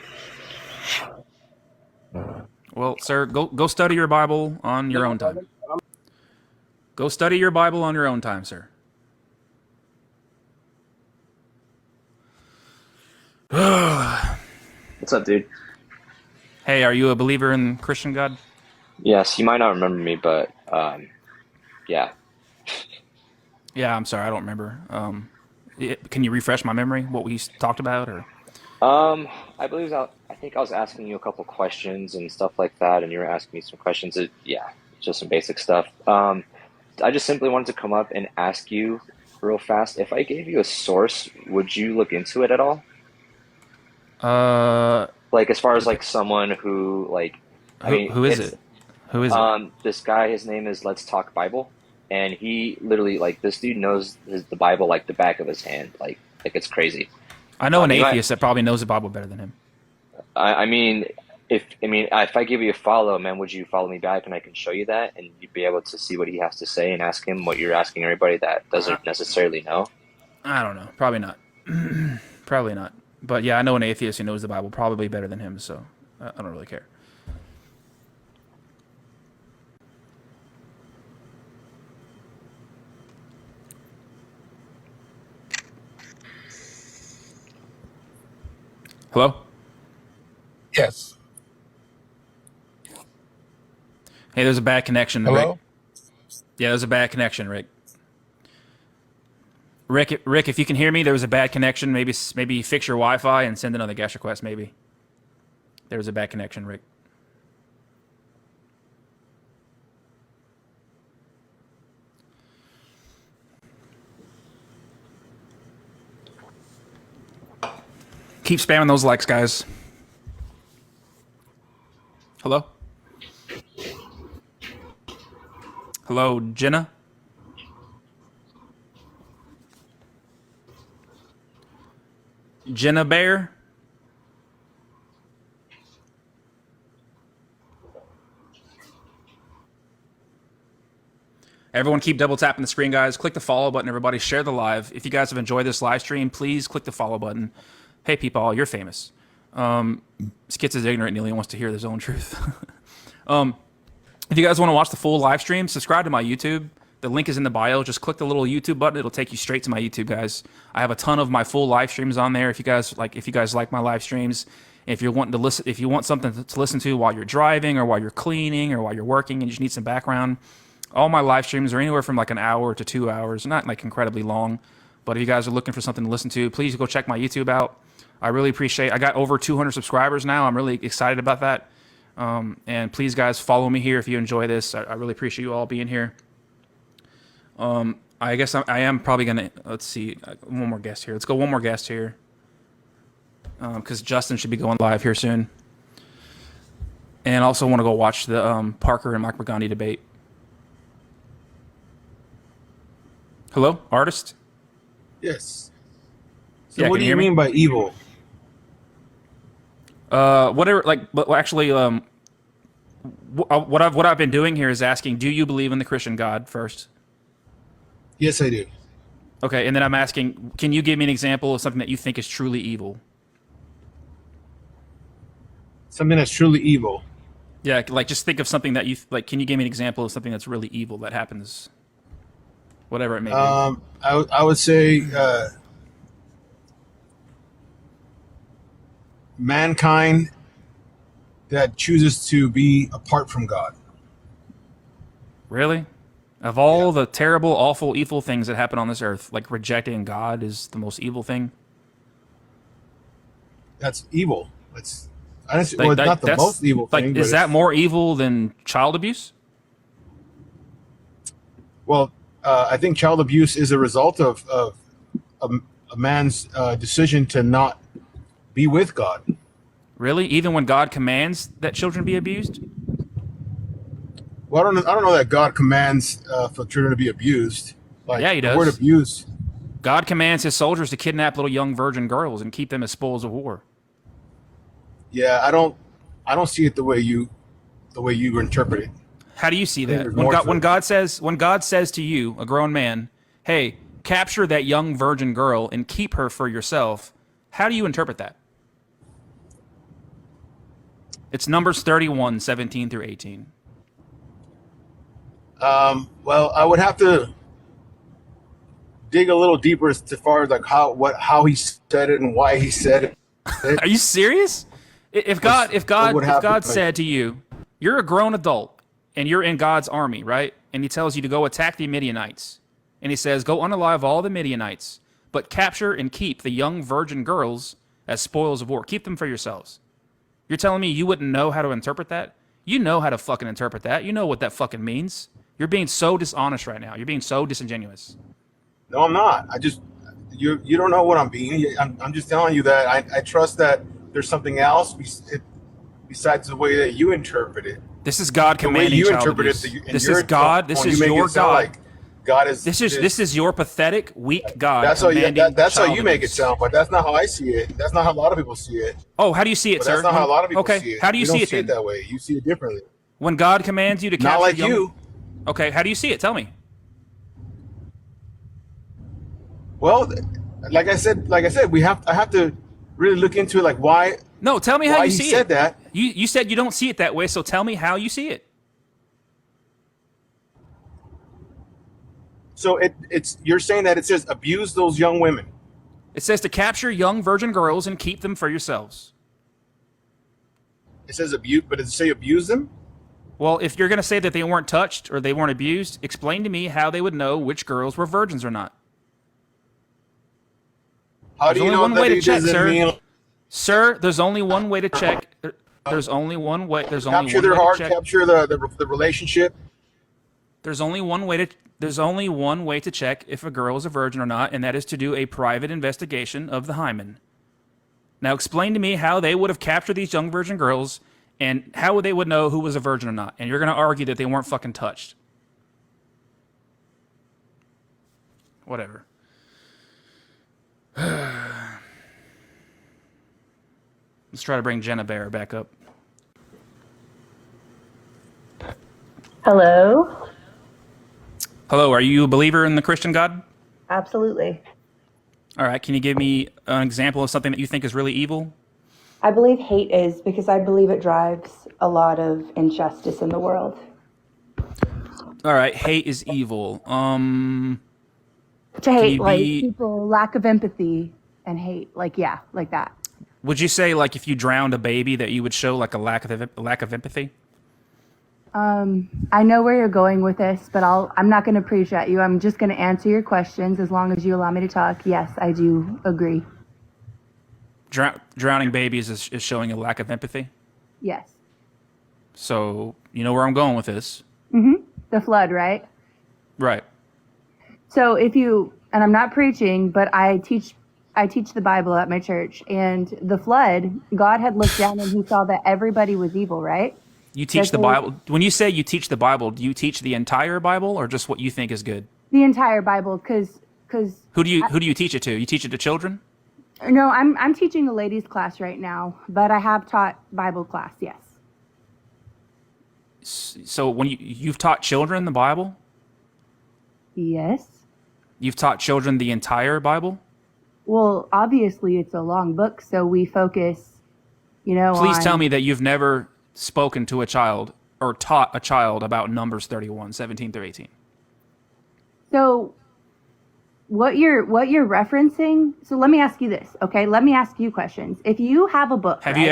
Well, sir, go study your Bible on your own time. Go study your Bible on your own time, sir. What's up, dude? Hey, are you a believer in Christian God? Yes, you might not remember me, but yeah. Yeah, I'm sorry, I don't remember. Can you refresh my memory? What we talked about, or? I believe I think I was asking you a couple questions and stuff like that, and you were asking me some questions. Yeah, just some basic stuff. I just simply wanted to come up and ask you real fast. If I gave you a source, would you look into it at all? Like as far as like someone who like, I mean, who is it's it? Who is it? this guy. His name is Let's Talk Bible, and he literally like this dude knows the Bible like the back of his hand. Like it's crazy. I know an You might, atheist that probably knows the Bible better than him. I mean, if I give you a follow, man, would you follow me back and I can show you that, and you'd be able to see what he has to say and ask him what you're asking everybody that doesn't necessarily know? I don't know. Probably not. Probably not. But yeah, I know an atheist who knows the Bible probably better than him, so I don't really care. Hello? Yes. Hey, there's a bad connection. Hello? Rick. Yeah, there's a bad connection, Rick. Rick, if you can hear me, there was a bad connection. Maybe fix your Wi-Fi and send another guest request. Maybe there was a bad connection, Rick. Keep spamming those likes, guys. Hello? Hello, Jenna? Jenna Bear? Everyone keep double tapping the screen, guys. Click the follow button, everybody. Share the live. If you guys have enjoyed this live stream, please click the follow button. Hey, people, you're famous. Skits is ignorant and he only wants to hear his own truth. If you guys want to watch the full live stream, subscribe to my YouTube. The link is in the bio. Just click the little YouTube button. It'll take you straight to my YouTube, guys. I have a ton of my full live streams on there. If you guys like my live streams, if you're wanting to listen, if you want something to listen to while you're driving or while you're cleaning or while you're working and you just need some background, all my live streams are anywhere from like an hour to 2 hours, not like incredibly long. But if you guys are looking for something to listen to, please go check my YouTube out. I really appreciate. I got over 200 subscribers now. I'm really excited about that. And please, guys, follow me here if you enjoy this. I really appreciate you all being here. I guess I am probably gonna. Let's see, one more guest here. Let's go one more guest here. Because Justin should be going live here soon. And also want to go watch the Parker and Mike Burgundy debate. Hello, artist? Yes. So Yeah, what can do you you hear me? mean by evil? Whatever. But actually, what I've been doing here is asking, do you believe in the Christian God first? Yes, I do. Okay, and then I'm asking, can you give me an example of something that you think is truly evil? Something that's truly evil. Yeah, like just think of something that you like. Can you give me an example of something that's really evil that happens? Whatever it may be. I would say mankind that chooses to be apart from God. Really? Of all the terrible, awful, evil things that happen on this earth, like rejecting God is the most evil thing? That's evil. It's not the most evil thing. Is that more evil than child abuse? Well, I think child abuse is a result of a man's decision to not be with God. Really? Even when God commands that children be abused? Well, I don't know that God commands for children to be abused. Like, yeah, he does. The word abuse. God commands his soldiers to kidnap little young virgin girls and keep them as spoils of war. Yeah, I don't see it the way you interpret it. How do you see that? When God says to you, a grown man, hey, capture that young virgin girl and keep her for yourself, How do you interpret that? It's Numbers 31, 17 through 18. Well, I would have to dig a little deeper as far as like how he said it and why he said it. Are you serious? If would God said to you, you're a grown adult and you're in God's army, right? And he tells you to go attack the Midianites. And he says, go unalive all the Midianites, but capture and keep the young virgin girls as spoils of war. Keep them for yourselves. You're telling me you wouldn't know how to interpret that? You know how to fucking interpret that. You know what that fucking means. You're being so dishonest right now. You're being so disingenuous. No, I'm not. You don't know what I'm being. I'm just telling you that I trust that there's something else besides the way that you interpret it. This is God commanding the way you child interpret abuse. it. This is God. This is your God. Like God is. This is your pathetic, weak God. That's how you make it abuse. sound, but that's not how I see it. That's not how a lot of people see it. Oh, how do you see it, But sir? that's not how a lot of people okay, see it. how do you see don't it see then? it that way. You see it differently. When God commands you to capture Not like young... you. Okay, how do you see it? Tell me. Well, like I said, I have to really look into it, like why. No, tell me how why you he see said it. that. You said you don't see it that way, so tell me how you see it. So you're saying that it says abuse those young women. It says to capture young virgin girls and keep them for yourselves. It says abuse, but does it say abuse them? Well, if you're going to say that they weren't touched or they weren't abused, explain to me how they would know which girls were virgins or not. How do you know that it doesn't mean? Sir, there's only one way to check. There's only one way. There's only Capture one their way heart, to check. capture the relationship. There's only one way to check if a girl is a virgin or not, and that is to do a private investigation of the hymen. Now explain to me how they would have captured these young virgin girls and how they would know who was a virgin or not. And you're going to argue that they weren't fucking touched. Whatever. Let's try to bring Jenna Bear back up. Hello? Hello, are you a believer in the Christian God? Absolutely. All right, can you give me an example of something that you think is really evil? I believe hate is because I believe it drives a lot of injustice in the world. All right, hate is evil. To Can hate, you like, be- people, lack of empathy and hate. Like, yeah, like that. Would you say, like, if you drowned a baby, that you would show like a lack of empathy? I know where you're going with this, but I'm not going to preach at you. I'm just going to answer your questions as long as you allow me to talk. Yes, I do agree. Drowning babies is showing a lack of empathy. Yes. So you know where I'm going with this, The flood, right? right? So and I'm not preaching, but I teach the Bible at my church, and the flood, God had looked down and he saw that everybody was evil, right? You teach the Therefore- Bible. When you say you teach the Bible, do you teach the entire Bible or just what you think is good? The entire Bible, because Who do you teach it to? You teach it to children? no, I'm teaching a ladies class right now, but I have taught Bible class, yes. So when you've taught children the Bible, Yes. you've taught children the entire Bible. Well, obviously it's a long book, so we focus, Please on- tell me that you've never spoken to a child or taught a child about Numbers 31, 17 through 18. So what you're referencing, so let me ask you this, okay? Let me ask you questions. If you have a book, Have right? you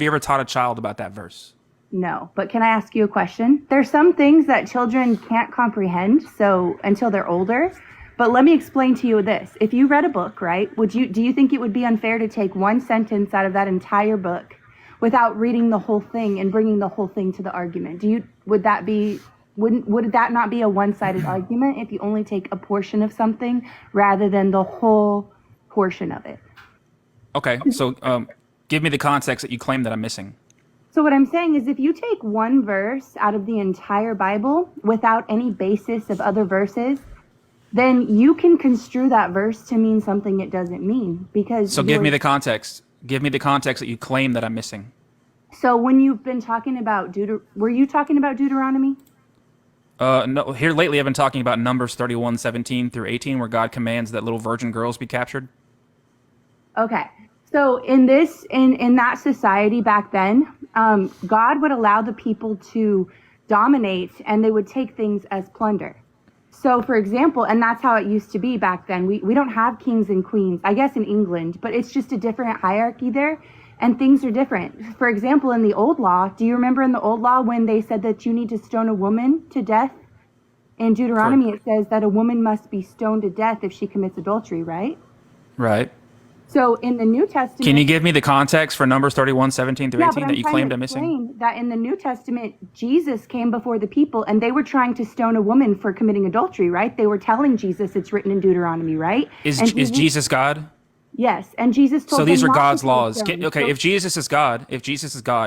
ever taught a child about that verse? No, but can I ask you a question? There's some things that children can't comprehend until they're older. But let me explain to you this. If you read a book, right, do you think it would be unfair to take one sentence out of that entire book without reading the whole thing and bringing the whole thing to the argument? Would that not be a one-sided argument if you only take a portion of something rather than the whole portion of it? Okay, so give me the context that you claim that I'm missing. So what I'm saying is if you take one verse out of the entire Bible without any basis of other verses, then you can construe that verse to mean something it doesn't mean, because So give me the context. Give me the context that you claim that I'm missing. So when you've been talking about were you talking about Deuteronomy? No, here lately I've been talking about Numbers 31, 17 through 18, where God commands that little virgin girls be captured. Okay. So in that society back then, God would allow the people to dominate, and they would take things as plunder. So, for example, and that's how it used to be back then. We don't have kings and queens, I guess in England, but it's just a different hierarchy there, and things are different. For example, in the old law, do you remember in the old law when they said that you need to stone a woman to death? In Deuteronomy, it says that a woman must be stoned to death if she commits adultery, right? Right. So in the New Testament... Can you give me the context for Numbers 31, 17 through 18 that you claimed I'm missing? explain that in the New Testament, Jesus came before the people and they were trying to stone a woman for committing adultery, right? They were telling Jesus it's written in Deuteronomy, right? Is Jesus God? Yes, and Jesus told So these them are not God's to be laws. stoned. Okay, if Jesus is God,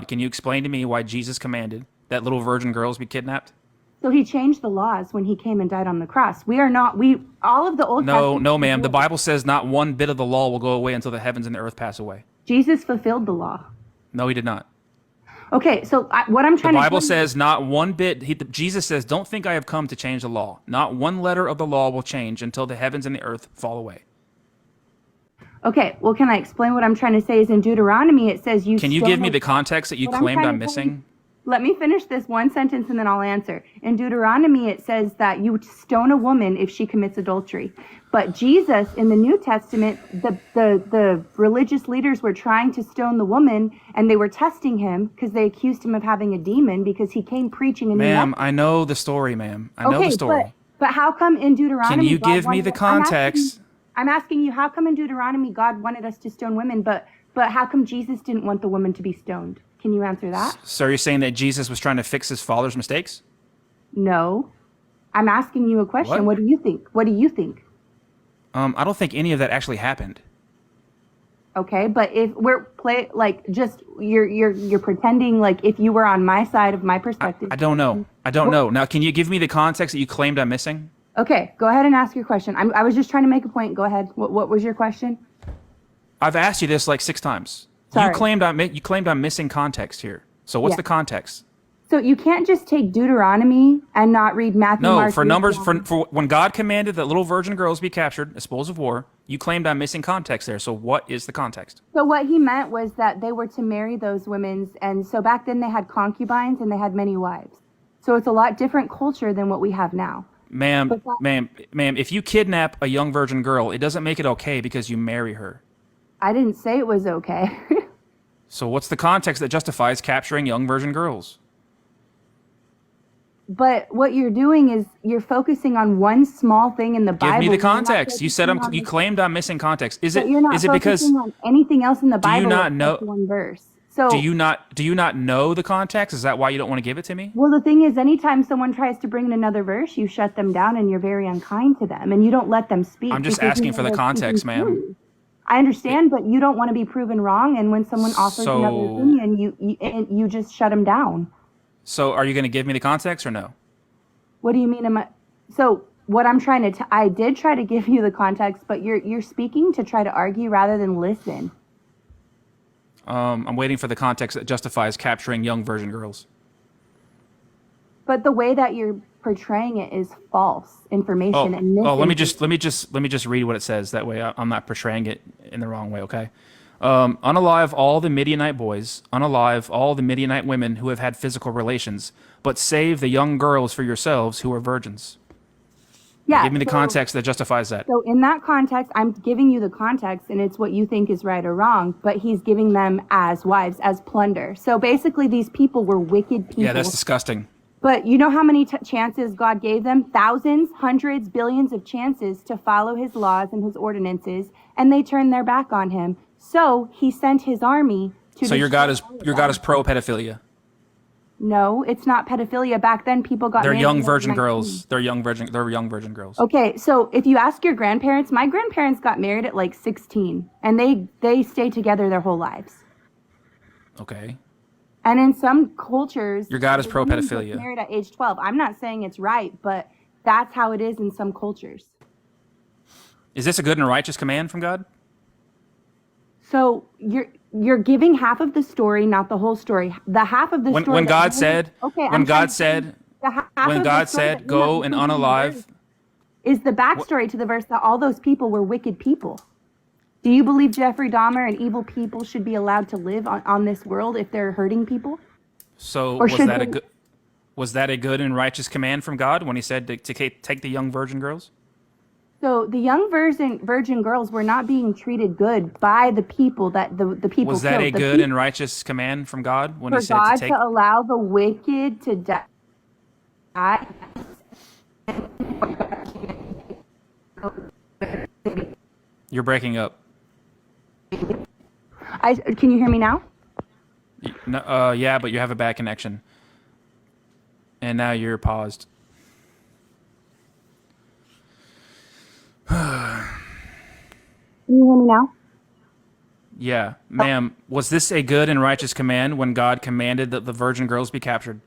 can you explain to me why Jesus commanded that little virgin girls be kidnapped? So he changed the laws when he came and died on the cross. All of the Old Testament... No, ma'am. The Bible says not one bit of the law will go away until the heavens and the earth pass away. Jesus fulfilled the law. No, he did not. Okay, so what I'm trying The to... Bible says not one bit. Jesus says, don't think I have come to change the law. Not one letter of the law will change until the heavens and the earth fall away. Okay, well, can I explain what I'm trying to say? Is in Deuteronomy, it says you... Can you give me the context that you claimed I'm missing? Let me finish this one sentence and then I'll answer. In Deuteronomy, it says that you stone a woman if she commits adultery. But Jesus, in the New Testament, the religious leaders were trying to stone the woman, and they were testing him because they accused him of having a demon because he came preaching. Ma'am, I know the story, ma'am. I know the story. But how come in Deuteronomy... Can you give me the context? I'm asking you, how come in Deuteronomy God wanted us to stone women, but how come Jesus didn't want the woman to be stoned? Can you answer that? So you're saying that Jesus was trying to fix his father's mistakes? No. I'm asking you a question. What do you think? What do you think? I don't think any of that actually happened. Okay, but if we're you're pretending like if you were on my side of my perspective. I don't know. I don't know. Now, can you give me the context that you claimed I'm missing? Okay, go ahead and ask your question. I was just trying to make a point. Go ahead. What was your question? I've asked you this like 6 times. Sorry. You claimed I'm missing context here. So what's the context? So you can't just take Deuteronomy and not read Matthew. No, Mark, for Luke, numbers John. for when God commanded that little virgin girls be captured as spoils of war, you claimed I'm missing context there. So what is the context? So what he meant was that they were to marry those women, and so back then they had concubines and they had many wives. So it's a lot different culture than what we have now. Ma'am, if you kidnap a young virgin girl, it doesn't make it okay because you marry her. I didn't say it was okay. So what's the context that justifies capturing young virgin girls? But what you're doing is you're focusing on one small thing in the Bible. Give me the context. You said you claimed I'm missing context. Is it because on anything else in the Bible? Do you not know one verse? So do you not know the context? Is that why you don't want to give it to me? Well, the thing is, anytime someone tries to bring in another verse, you shut them down and you're very unkind to them, and you don't let them speak. I'm just asking for the context, ma'am. I understand, but you don't want to be proven wrong, and when someone offers another opinion, you just shut them down. So, are you going to give me the context or no? What do you mean? So, what I'm trying to I did try to give you the context, but you're speaking to try to argue rather than listen. I'm waiting for the context that justifies capturing young virgin girls. But the way that you're portraying it is false information and let me just read what it says. That way, I'm not portraying it in the wrong way. Okay. Unalive all the Midianite boys, unalive all the Midianite women who have had physical relations, but save the young girls for yourselves who are virgins. Yeah. Give me the context that justifies that. So in that context, I'm giving you the context, and it's what you think is right or wrong, but he's giving them as wives, as plunder. So basically, these people were wicked people. Yeah, that's disgusting. But you know how many chances God gave them? Thousands, hundreds, billions of chances to follow his laws and his ordinances, and they turned their back on him. So he sent his army to. So your God is pro pedophilia. No, it's not pedophilia. Back then, people got. They're young virgin girls. They're young virgin girls. Okay, so if you ask your grandparents, my grandparents got married at like 16, and they stayed together their whole lives. Okay. And in some cultures, your God is pro pedophilia. Married at age 12. I'm not saying it's right, but that's how it is in some cultures. Is this a good and righteous command from God? So you're giving half of the story, not the whole story. The half of the story. When God said, go and unalive, is the backstory to the verse that all those people were wicked people. Do you believe Jeffrey Dahmer and evil people should be allowed to live on this world if they're hurting people? So Or was should that a they- good? Was that a good and righteous command from God when He said to take the young virgin girls? So the young virgin girls were not being treated good by the people that the people Was that killed. a good and righteous command from God when He For said God to take? to allow the wicked to die. You're breaking up. Can you hear me now? No, yeah, but you have a bad connection, and now you're paused. Can you hear me now? Yeah, ma'am, was this a good and righteous command when God commanded that the virgin girls be captured?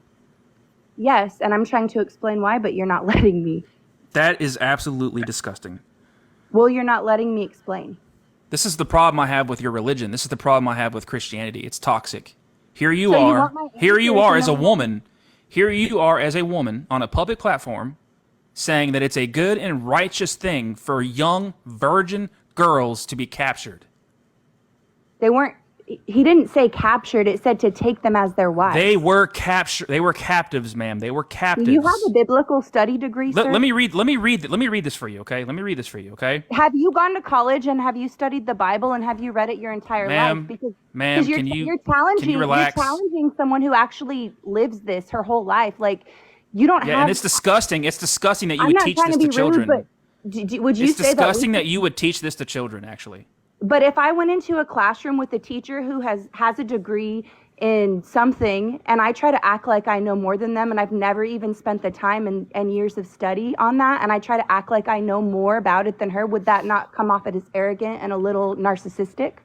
Yes, and I'm trying to explain why, but you're not letting me. That is absolutely disgusting. Well, you're not letting me explain. This is the problem I have with your religion. This is the problem I have with Christianity. It's toxic. Here you So you are. want my Here you answers are and as a then- woman. Here you are as a woman on a public platform saying that it's a good and righteous thing for young virgin girls to be captured. They weren't. He didn't say captured. It said to take them as their wives. They were captured. They were captives, ma'am. They were captives. Do you have a biblical study degree, sir? Let me read this for you, okay? Let me read this for you, okay? Have you gone to college and have you studied the Bible and have you read it your entire Ma'am, life? ma'am, you're, can you- you're challenging can you relax? You're challenging someone who actually lives this her whole life. Like you don't Yeah, have. and it's disgusting. It's disgusting that you I'm would not teach trying this to to be children. rude, but would you It's say disgusting that? that you would teach this to children, actually. But if I went into a classroom with a teacher who has a degree in something and I try to act like I know more than them and I've never even spent the time and years of study on that and I try to act like I know more about it than her, would that not come off as arrogant and a little narcissistic?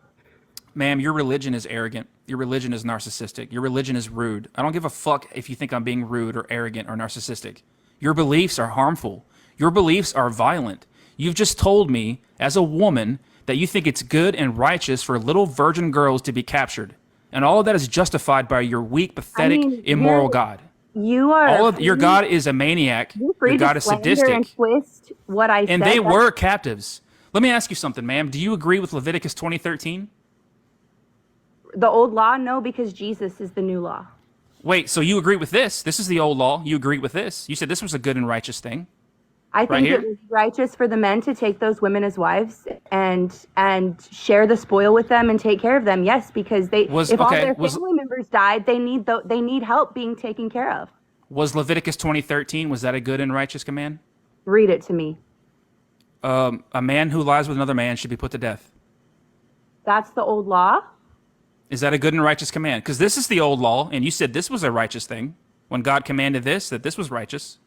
Ma'am, your religion is arrogant. Your religion is narcissistic. Your religion is rude. I don't give a fuck if you think I'm being rude or arrogant or narcissistic. Your beliefs are harmful. Your beliefs are violent. You've just told me, as a woman, that you think it's good and righteous for little virgin girls to be captured. And all of that is justified by your weak, pathetic, immoral God. You are All of your God is a maniac. You're free Your God to is slander and sadistic. twist what I said. And they That's- were captives. Let me ask you something, ma'am. Do you agree with Leviticus 20:13? the old law. No, because Jesus is the new law. Wait, so you agree with this? This is the old law. You agree with this? You said this was a good and righteous thing. I Right think here? it was righteous for the men to take those women as wives and share the spoil with them and take care of them. Yes, because if all their family members died, they need help being taken care of. Was Leviticus 20:13, was that a good and righteous command? Read it to me. A man who lies with another man should be put to death. That's the old law. Is that a good and righteous command? Because this is the old law, and you said this was a righteous thing. When God commanded this, that this was righteous.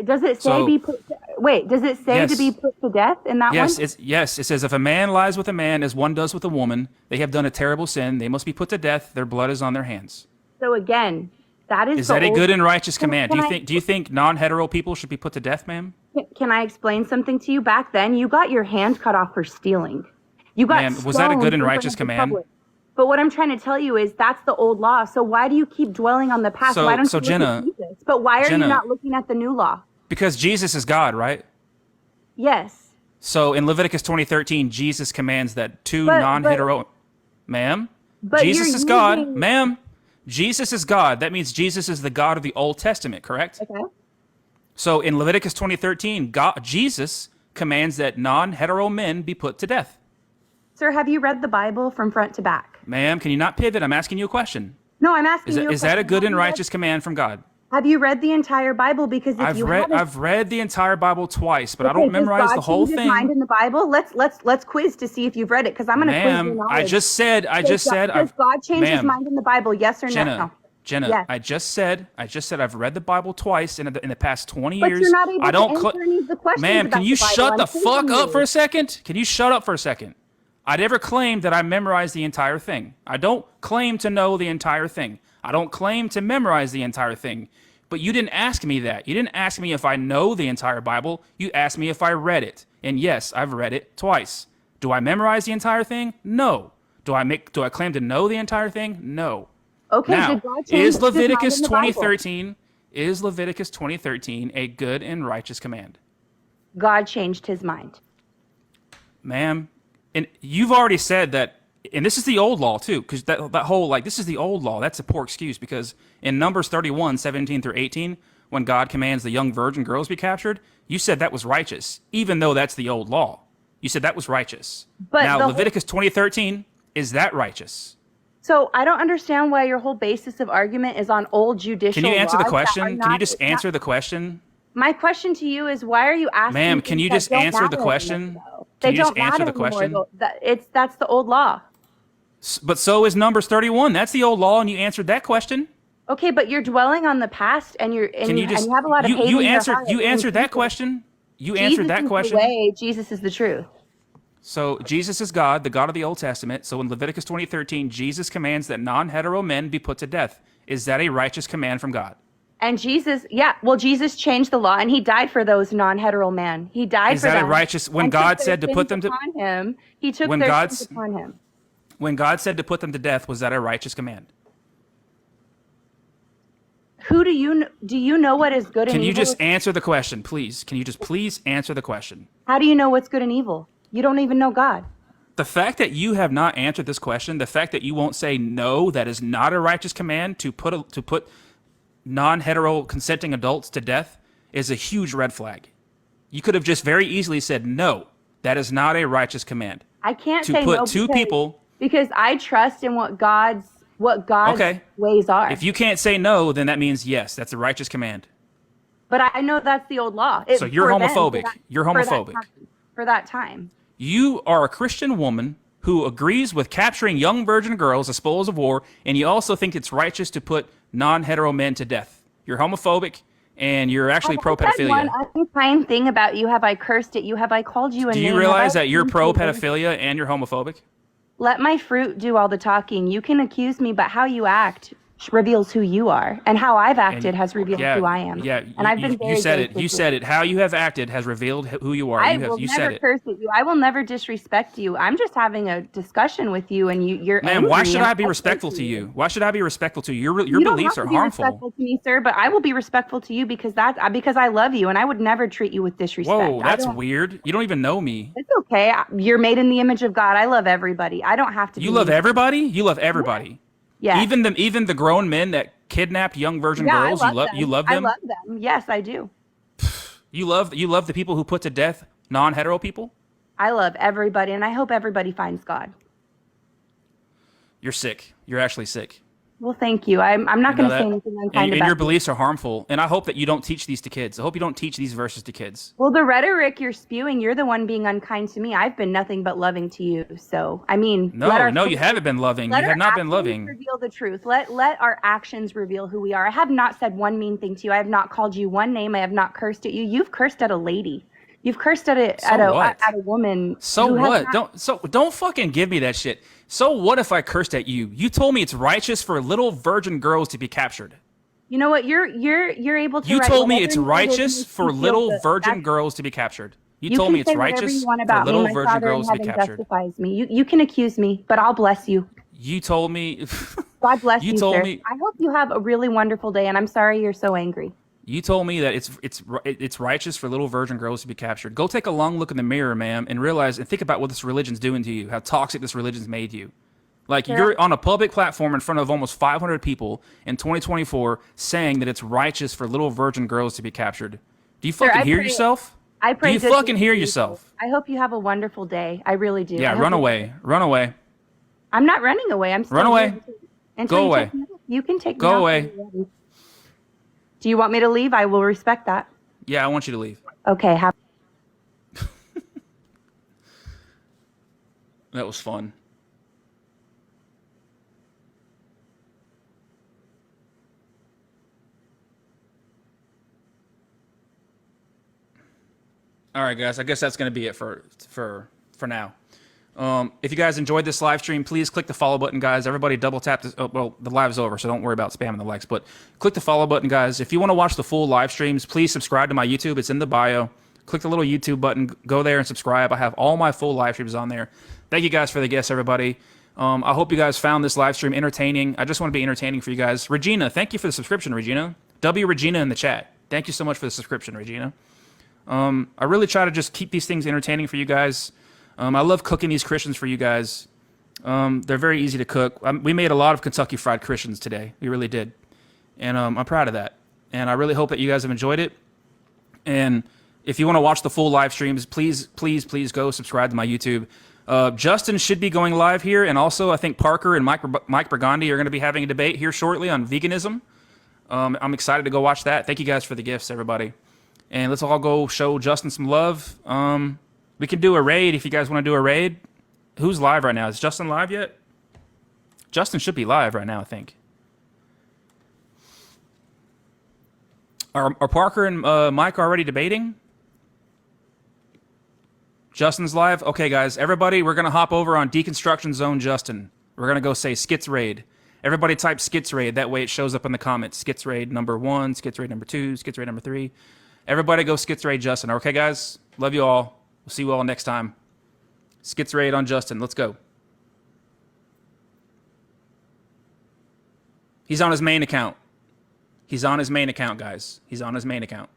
Does it say So- be put? Wait, does it say to Yes. be put to death in that Yes, one? yes. It says if a man lies with a man as one does with a woman, they have done a terrible sin. They must be put to death. Their blood is on their hands. So again, that is. Is the that a old- good and righteous Can- command? can Do I- you think non-hetero people should be put to death, ma'am? Can I explain something to you? Back then, you got your hand cut off for stealing. You got. Ma'am, was that a good stoned and in front righteous of the command? public. But what I'm trying to tell you is that's the old law. So why do you keep dwelling on the past? So- why don't so you look Jenna- at Jesus? But why are Jenna- you not looking at the new law? Because Jesus is God, right? Yes. So in Leviticus 20:13, Jesus commands that two But- non-hetero, ma'am, But Jesus you're is God, using- ma'am. Jesus is God. That means Jesus is the God of the Old Testament, correct? Okay. So in Leviticus 20:13, Jesus commands that non-hetero men be put to death. Sir, have you read the Bible from front to back? Ma'am, can you not pivot? I'm asking you a question. No, I'm asking you. Is that a good question. and righteous command from God? Have you read the entire Bible? Because if you haven't, I've read the entire Bible twice, but I Okay, don't does memorize God the whole change his mind thing. in the Bible. Let's quiz to see if you've read it, because I'm going to quiz your Ma'am, knowledge. I just said Does God change his ma'am, mind in the Bible? Yes or Jenna, no? Jenna, Yes. I just said I've read the Bible twice in the past 20 But years. you're not able I don't to answer any of the questions Ma'am, about can you the Bible. shut I'm the fuck quizzing up you. for a second? Can you shut up for a second? I never claimed that I memorized the entire thing. I don't claim to know the entire thing. I don't claim to memorize the entire thing. But you didn't ask me that. You didn't ask me if I know the entire Bible. You asked me if I read it. And yes, I've read it twice. Do I memorize the entire thing? No. Do I claim to know the entire thing? No. Okay, Now, did God change is his mind Leviticus in the Bible? 2013 a good and righteous command? God changed his mind. Ma'am, And you've already said that, and this is the old law too, because that whole, like, this is the old law. That's a poor excuse, because in Numbers 31, 17 through 18, when God commands the young virgin girls be captured, you said that was righteous, even though that's the old law. You said that was righteous. But now, Leviticus 20:13, is that righteous? So I don't understand why your whole basis of argument is on old judicial. Can you answer the laws that question? are Can you not- just answer the question? My question to you is, why are you asking? Ma'am, can things you that just don't answer the matter question? anymore, Can They you just don't answer matter the question? anymore, though. That's the old law. But so is Numbers 31. That's the old law, and you answered that question. Okay, but you're dwelling on the past, and you Can you just and you have a lot of hate you in your answered heart. you and answered that people- question? You Jesus answered that is question. The way. Jesus is the truth. So Jesus is God, the God of the Old Testament. So in Leviticus 20:13, Jesus commands that non-hetero men be put to death. Is that a righteous command from God? And Jesus, Jesus changed the law, and he died for those non-hetero men. He died Is for that a them. righteous- when and took God their said to put sins them to- upon him? He took when their God's- sins upon him. When God said to put them to death, was that a righteous command? Who do you know what is good and Can evil? you just answer the question, please? Can you just please answer the question? How do you know what's good and evil? You don't even know God. The fact that you have not answered this question, the fact that you won't say no, that is not a righteous command to put non-hetero consenting adults to death, is a huge red flag. You could have just very easily said no. That is not a righteous command. I can't To say put no two because, people- because I trust in what God's Okay. ways are. If you can't say no, then that means yes, that's a righteous command. But I know that's the old law. So you're for them, homophobic. You're for that homophobic. time- For that time. You are a Christian woman who agrees with capturing young virgin girls as spoils of war, and you also think it's righteous to put non-hetero men to death. You're homophobic, and you're actually Have I said pro-pedophilia. one unkind thing about you? Have I cursed at you? Have I called you a Do name? you Have realize I that you're accused you of anything? pro-pedophilia and you're homophobic? Let my fruit do all the talking. You can accuse me, but how you act reveals who you are, and how I've acted has revealed who I am. Yeah, and I've been you very said it. gracious You with said it. How you have acted has revealed who you are. I You have. will You never said it. curse at you. I will never disrespect you. I'm just having a discussion with you, and you're Ma'am, angry. why should and I be I respectful curse to you? Why should I be respectful to you? Your You don't beliefs have are to be harmful. respectful to me, sir, but I will be respectful to you because I love you, and I would never treat you with disrespect. Whoa, I that's don't- weird. You don't even know me. It's okay. You're made in the image of God. I love everybody. I don't have to. You be love mean. everybody. You love everybody. Yeah. Even the grown men that kidnapped young virgin Yeah, girls. I You love love them. you love them. I love them. Yes, I do. You love the people who put to death non-hetero people. I love everybody, and I hope everybody finds God. You're sick. You're actually sick. Well, thank you. I'm not You know going to that? say anything unkind And about your you. beliefs are harmful. And I hope that you don't teach these to kids. I hope you don't teach these verses to kids. Well, the rhetoric you're spewing, you're the one being unkind to me. I've been nothing but loving to you. So, I mean, No, you haven't been loving. You let have our not been actions loving. reveal the truth. Let our actions reveal who we are. I have not said one mean thing to you. I have not called you one name. I have not cursed at you. You've cursed at a lady. You've cursed at a what? at a woman. So who has what? not- Don't fucking give me that shit. So what if I cursed at you? You told me it's righteous for little virgin girls to be captured. You know what? You're able to. You write told me whatever it's you want to righteous make for you feel little good. virgin That's- girls to be captured. You You told can me it's say whatever righteous you want for about me. little My virgin Father in girls to be heaven captured. justifies me. You can accuse me, but I'll bless you. You told me. God bless you, told sir. me- I hope you have a really wonderful day, and I'm sorry you're so angry. You told me that it's righteous for little virgin girls to be captured. Go take a long look in the mirror, ma'am, and realize and think about what this religion's doing to you. How toxic this religion's made you. Like Yeah. you're on a public platform in front of almost 500 people in 2024 saying that it's righteous for little virgin girls to be captured. Do you Sir, fucking I hear pray- yourself? I pray. Do you good fucking things hear for you, yourself? sir. I hope you have a wonderful day. I really do. I Yeah, hope run you- away. Run away. I'm not running away. I'm still Run here away. until Go you away. take me off. You can take me Go off away. when you're ready. Do you want me to leave? I will respect that. Yeah, I want you to leave. Okay. That was fun. All right, guys. I guess that's going to be it for now. If you guys enjoyed this live stream, please click the follow button, guys. Everybody double tap this. Oh, well, the live's over, so don't worry about spamming the likes. But click the follow button, guys. If you want to watch the full live streams, please subscribe to my YouTube. It's in the bio. Click the little YouTube button. Go there and subscribe. I have all my full live streams on there. Thank you guys for the guests, everybody. I hope you guys found this live stream entertaining. I just want to be entertaining for you guys. Regina, thank you for the subscription, Regina. W Regina in the chat. Thank you so much for the subscription, Regina. I really try to just keep these things entertaining for you guys. I love cooking these Christians for you guys. They're very easy to cook. We made a lot of Kentucky Fried Christians today. We really did. And I'm proud of that. And I really hope that you guys have enjoyed it. And if you want to watch the full live streams, please go subscribe to my YouTube. Justin should be going live here. And also, I think Parker and Mike Burgandy are going to be having a debate here shortly on veganism. I'm excited to go watch that. Thank you guys for the gifts, everybody. And let's all go show Justin some love. We can do a raid if you guys want to do a raid. Who's live right now? Is Justin live yet? Justin should be live right now, I think. Are Parker and Mike already debating? Justin's live? Okay, guys. Everybody, we're going to hop over on Deconstruction Zone Justin. We're going to go say Skits Raid. Everybody type Skits Raid. That way it shows up in the comments. Skits Raid number 1, Skits Raid number 2, Skits Raid number 3. Everybody go Skits Raid Justin. Okay, guys? Love you all. We'll see you all next time. Skits Raid on Justin. Let's go. He's on his main account. He's on his main account, guys. He's on his main account.